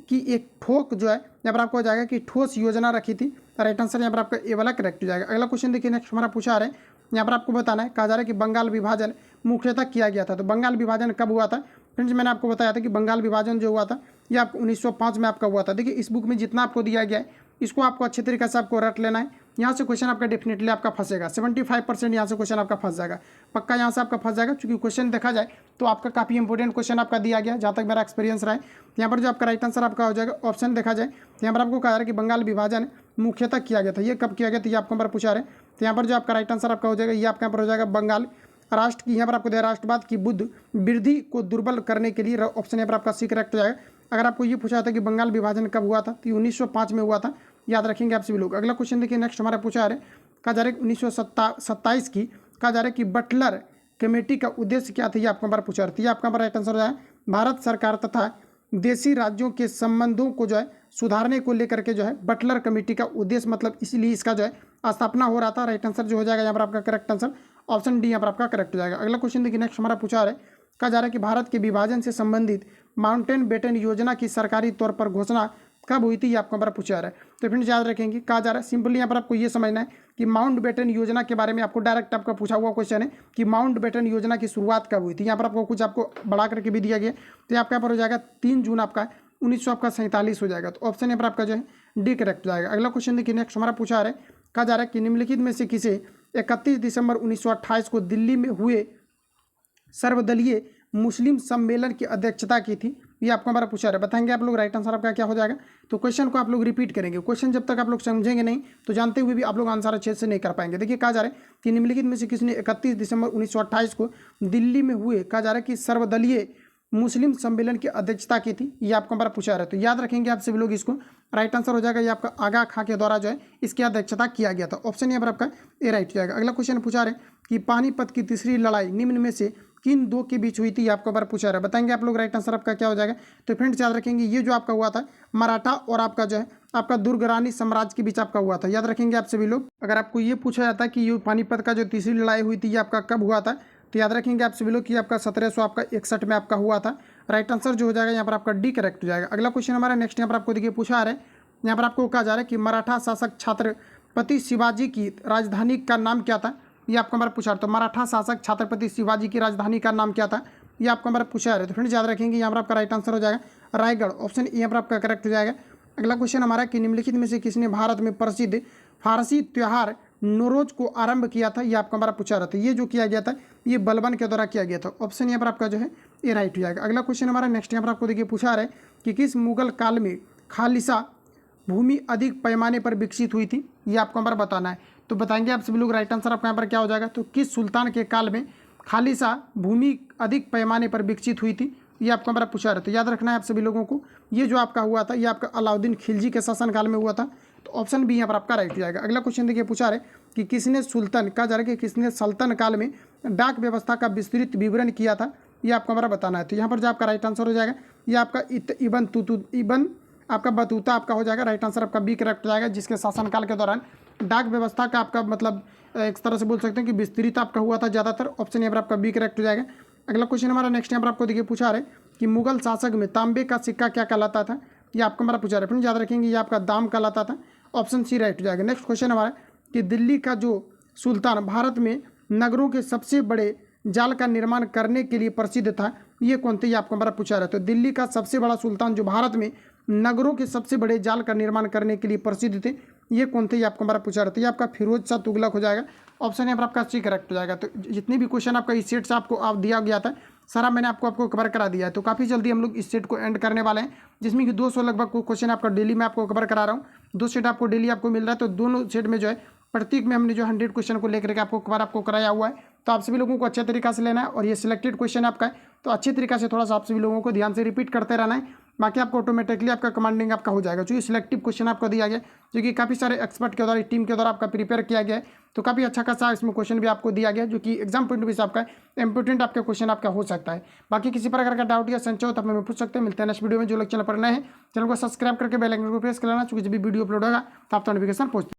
की एक ठोक जो है यहाँ पर आपको हो जाएगा कि ठोस योजना रखी थी। राइट आंसर यहाँ पर आपका ए वाला करेक्ट हो जाएगा। अगला क्वेश्चन देखिए नेक्स्ट हमारा पूछा रहे यहाँ पर आपको बताना है, कहा जा रहा है कि बंगाल विभाजन मुख्यतः किया गया था। तो बंगाल विभाजन कब हुआ था फ्रेंड्स, मैंने आपको बताया था कि बंगाल विभाजन जो हुआ था ये आपको 1905 में आपका हुआ था। देखिए इस बुक में जितना आपको दिया गया है इसको आपको अच्छे तरीके से आपको रट लेना है। यहाँ से क्वेश्चन आपका डेफिनेटली आपका फंसेगा, 75% यहाँ से क्वेश्चन आपका फंस जाएगा, पक्का यहाँ से आपका फंस जाएगा। क्योंकि क्वेश्चन देखा जाए तो आपका काफ़ी इंपॉर्टेंट क्वेश्चन आपका दिया गया, जहाँ तक मेरा एक्सपीरियंस रहा है। यहाँ पर जो आपका राइट आंसर आपका हो जाएगा ऑप्शन देखा जाए, यहाँ पर आपको कहा जा रहा है कि बंगाल विभाजन मुख्यतः किया गया था। ये कब किया गया था ये आपको यहाँ पर पूछा रहे। तो यहाँ पर जो आपका राइट आंसर आपका हो जाएगा ये आपका यहाँ पर हो जाएगा बंगाल। राष्ट्र की यहाँ पर आपको दिया राष्ट्रवाद की बुद्ध वृद्धि को दुर्बल करने के लिए, ऑप्शन यहाँ पर आपका सी करेक्ट हो जाएगा। अगर आपको ये पूछा था कि बंगाल विभाजन कब हुआ था तो 1905 में हुआ था, याद रखेंगे आप सभी लोग। अगला क्वेश्चन देखिए नेक्स्ट हमारा पूछा है, कहा जा रहा है 1927 की कहा जा रहा है कि बटलर कमेटी का उद्देश्य क्या था, ये आपको बार पूछा रही है। आपका राइट आंसर हो जाए भारत सरकार तथा देशी राज्यों के संबंधों को जो है सुधारने को लेकर के जो है बटलर कमेटी का उद्देश्य, मतलब इसीलिए इसका जो है स्थापना हो रहा था। राइट आंसर जो हो जाएगा यहाँ पर आपका करेक्ट आंसर ऑप्शन डी यहाँ पर आपका करेक्ट हो जाएगा। अगला क्वेश्चन देखिए नेक्स्ट हमारा पूछा है, कहा जा रहा है कि भारत के विभाजन से संबंधित माउंटेनबेटन योजना की सरकारी तौर पर घोषणा कब हुई थी, ये आपको यहाँ पर पूछा रहा है। तो फ्रेंड्स याद रखेंगे, कहा जा रहा है सिंपली यहाँ पर आपको ये समझना है कि माउंटबेटन योजना के बारे में आपको डायरेक्ट आपका पूछा हुआ क्वेश्चन है कि माउंटबेटन योजना की शुरुआत कब हुई थी। यहाँ पर आपको कुछ आपको बढ़ा करके भी दिया गया, तो आपका यहाँ पर हो जाएगा 3 जून आपका 1947 हो जाएगा। तो ऑप्शन यहाँ पर आपका जो है डी करेक्ट हो जाएगा। अगला क्वेश्चन देखिए नेक्स्ट हमारा पूछा रहा है, कहा जा रहा है कि निम्नलिखित में से किसे 31 दिसंबर 1928 को दिल्ली में हुए सर्वदलीय मुस्लिम सम्मेलन की अध्यक्षता की थी, ये आपको हमारा पूछा रहा है। बताएंगे आप लोग राइट आंसर आपका क्या हो जाएगा। तो क्वेश्चन को आप लोग रिपीट करेंगे, क्वेश्चन जब तक आप लोग समझेंगे नहीं तो जानते हुए भी आप लोग आंसर अच्छे से नहीं कर पाएंगे। देखिए कहा जा रहा है कि निम्नलिखित में से किसने 31 दिसंबर 1928 को दिल्ली में हुए कहा जा रहा है कि सर्वदलीय मुस्लिम सम्मेलन की अध्यक्षता की थी, ये आपको हमारा पूछा रहा है। तो याद रखेंगे आप सभी लोग इसको, राइट आंसर हो जाएगा ये आपका आगा खां के द्वारा जो है इसकी अध्यक्षता किया गया था। ऑप्शन यहाँ पर आपका ए राइट हो जाएगा। अगला क्वेश्चन पूछा रहे कि पानीपत की तीसरी लड़ाई निम्न में से किन दो के बीच हुई थी, ये आपको बार पूछा रहा है। बताएंगे आप लोग राइट आंसर आपका क्या हो जाएगा। तो फ्रेंड्स याद रखेंगे ये जो आपका हुआ था मराठा और आपका जो है आपका दुर्गरानी साम्राज्य के बीच आपका हुआ था, याद रखेंगे आप सभी लोग। अगर आपको ये पूछा जाता है कि ये पानीपत का जो तीसरी लड़ाई हुई थी ये आपका कब हुआ था, तो याद रखेंगे आप सभी लोग कि आपका 1761 में आपका हुआ था। राइट आंसर जो हो जाएगा यहाँ पर आपका डी करेक्ट हो जाएगा। अगला क्वेश्चन हमारा नेक्स्ट यहाँ पर आपको देखिए पूछा रहा है, यहाँ पर आपको कहा जा रहा है कि मराठा शासक छत्रपति शिवाजी की राजधानी का नाम क्या था, ये आपको हमारा पूछा रहा है। तो मराठा शासक छत्रपति शिवाजी की राजधानी का नाम क्या था, ये आपको हमारा पूछा रहा है। तो फ्रेंड्स याद रखेंगे यहाँ पर आपका राइट आंसर हो जाएगा रायगढ़। ऑप्शन ए यहाँ पर आपका करेक्ट हो जाएगा। अगला क्वेश्चन हमारा कि निम्नलिखित में से किसने भारत में प्रसिद्ध फारसी त्योहार नौरोज को आरंभ किया था, ये आपको हमारा पूछा रहा था। ये जो किया गया था ये बलबन के द्वारा किया गया था। ऑप्शन यहाँ पर आपका जो है ये राइट हो जाएगा। अगला क्वेश्चन हमारा नेक्स्ट यहाँ पर आपको देखिए पूछा रहा है कि किस मुगल काल में खालिसा भूमि अधिक पैमाने पर विकसित हुई थी, ये आपको हमारा बताना है। तो बताएंगे आप सभी लोग राइट आंसर आपका यहाँ पर क्या हो जाएगा। तो किस सुल्तान के काल में खालिसा भूमि अधिक पैमाने पर विकसित हुई थी, ये आपको हमारा पूछा रहा है। तो याद रखना है आप सभी लोगों को, ये जो आपका हुआ था ये आपका अलाउद्दीन खिलजी के शासनकाल में हुआ था। तो ऑप्शन बी यहाँ पर आपका राइट हो जाएगा। अगला क्वेश्चन देखिए पूछा रहे कि किसने सुल्तान कहा जा रहा है कि किसने सल्तन काल में डाक व्यवस्था का विस्तृत विवरण किया था, ये आपको हमारा बताना है। तो यहाँ पर जो आपका राइट आंसर हो जाएगा ये आपका इबन आपका बतूता आपका हो जाएगा। राइट आंसर आपका बी करेक्ट हो जाएगा, जिसके शासनकाल के दौरान डाक व्यवस्था का आपका मतलब एक तरह से बोल सकते हैं कि विस्तृत आपका हुआ था ज़्यादातर। ऑप्शन यहाँ पर आपका बी करेक्ट हो जाएगा। अगला क्वेश्चन हमारा नेक्स्ट यहाँ पर आपको देखिए पूछा रहे कि मुगल शासक में तांबे का सिक्का क्या कहलाता था, ये आपको हमारा पूछा रहे। फिर याद रखेंगे ये आपका दाम कहलाता था। ऑप्शन सी राइट हो जाएगा। नेक्स्ट क्वेश्चन हमारा कि दिल्ली का जो सुल्तान भारत में नगरों के सबसे बड़े जाल का निर्माण करने के लिए प्रसिद्ध था, ये कौन थे, ये आपको हमारा पूछा रहा है। तो दिल्ली का सबसे बड़ा सुल्तान जो भारत में नगरों के सबसे बड़े जाल का निर्माण करने के लिए प्रसिद्ध थे, ये कौन थे, ये आपको हमारा पूछा रहा था। ये आपका फिरोज शाह तुगलक हो जाएगा। ऑप्शन यहाँ पर आपका सी करेक्ट हो जाएगा। तो जितने भी क्वेश्चन आपका इस सेट से आपको दिया गया था सारा मैंने आपको कवर करा दिया है। तो काफ़ी जल्दी हम लोग इस सेट को एंड करने वाले हैं, जिसमें कि 200 लगभग क्वेश्चन आपका डेली में आपको कवर करा रहा हूँ। 2 सेट आपको डेली आपको मिल रहा है। तो दोनों सेट में जो है प्रत्येक में हमने जो 100 क्वेश्चन को लेकर के आपको कवर आपको कराया हुआ है। तो आप सभी लोगों को अच्छे तरीका से लेना है, और ये सिलेक्टेड क्वेश्चन आपका है तो अच्छे तरीका से थोड़ा सा आप सभी लोगों को ध्यान से रिपीट करते रहना है। बाकी आपको ऑटोमेटिकली आपका कमांडिंग आपका हो जाएगा, क्योंकि सिलेक्टिव क्वेश्चन आपको दिया गया जो कि काफ़ी सारे एक्सपर्ट के द्वारा टीम के द्वारा आपका प्रिपेयर किया गया है। तो काफ़ी अच्छा खासा इसमें क्वेश्चन भी आपको दिया गया, जो कि एग्जाम पॉइंट ऑफ व्यू से आपका इंपोर्टेंट आपका क्वेश्चन आपका हो सकता है। बाकी किसी प्रकार का डाउट या संशय हो तो हमें पूछ सकते हैं। मिलते हैं नेक्स्ट वीडियो में। जो लोग चैनल पर नए हैं चैनल को सब्सक्राइब करके बेल आइकन को प्रेस कर लेना, क्योंकि जब भी वीडियो अपलोड होगा तो आप तो नोटिफिकेशन पहुंचते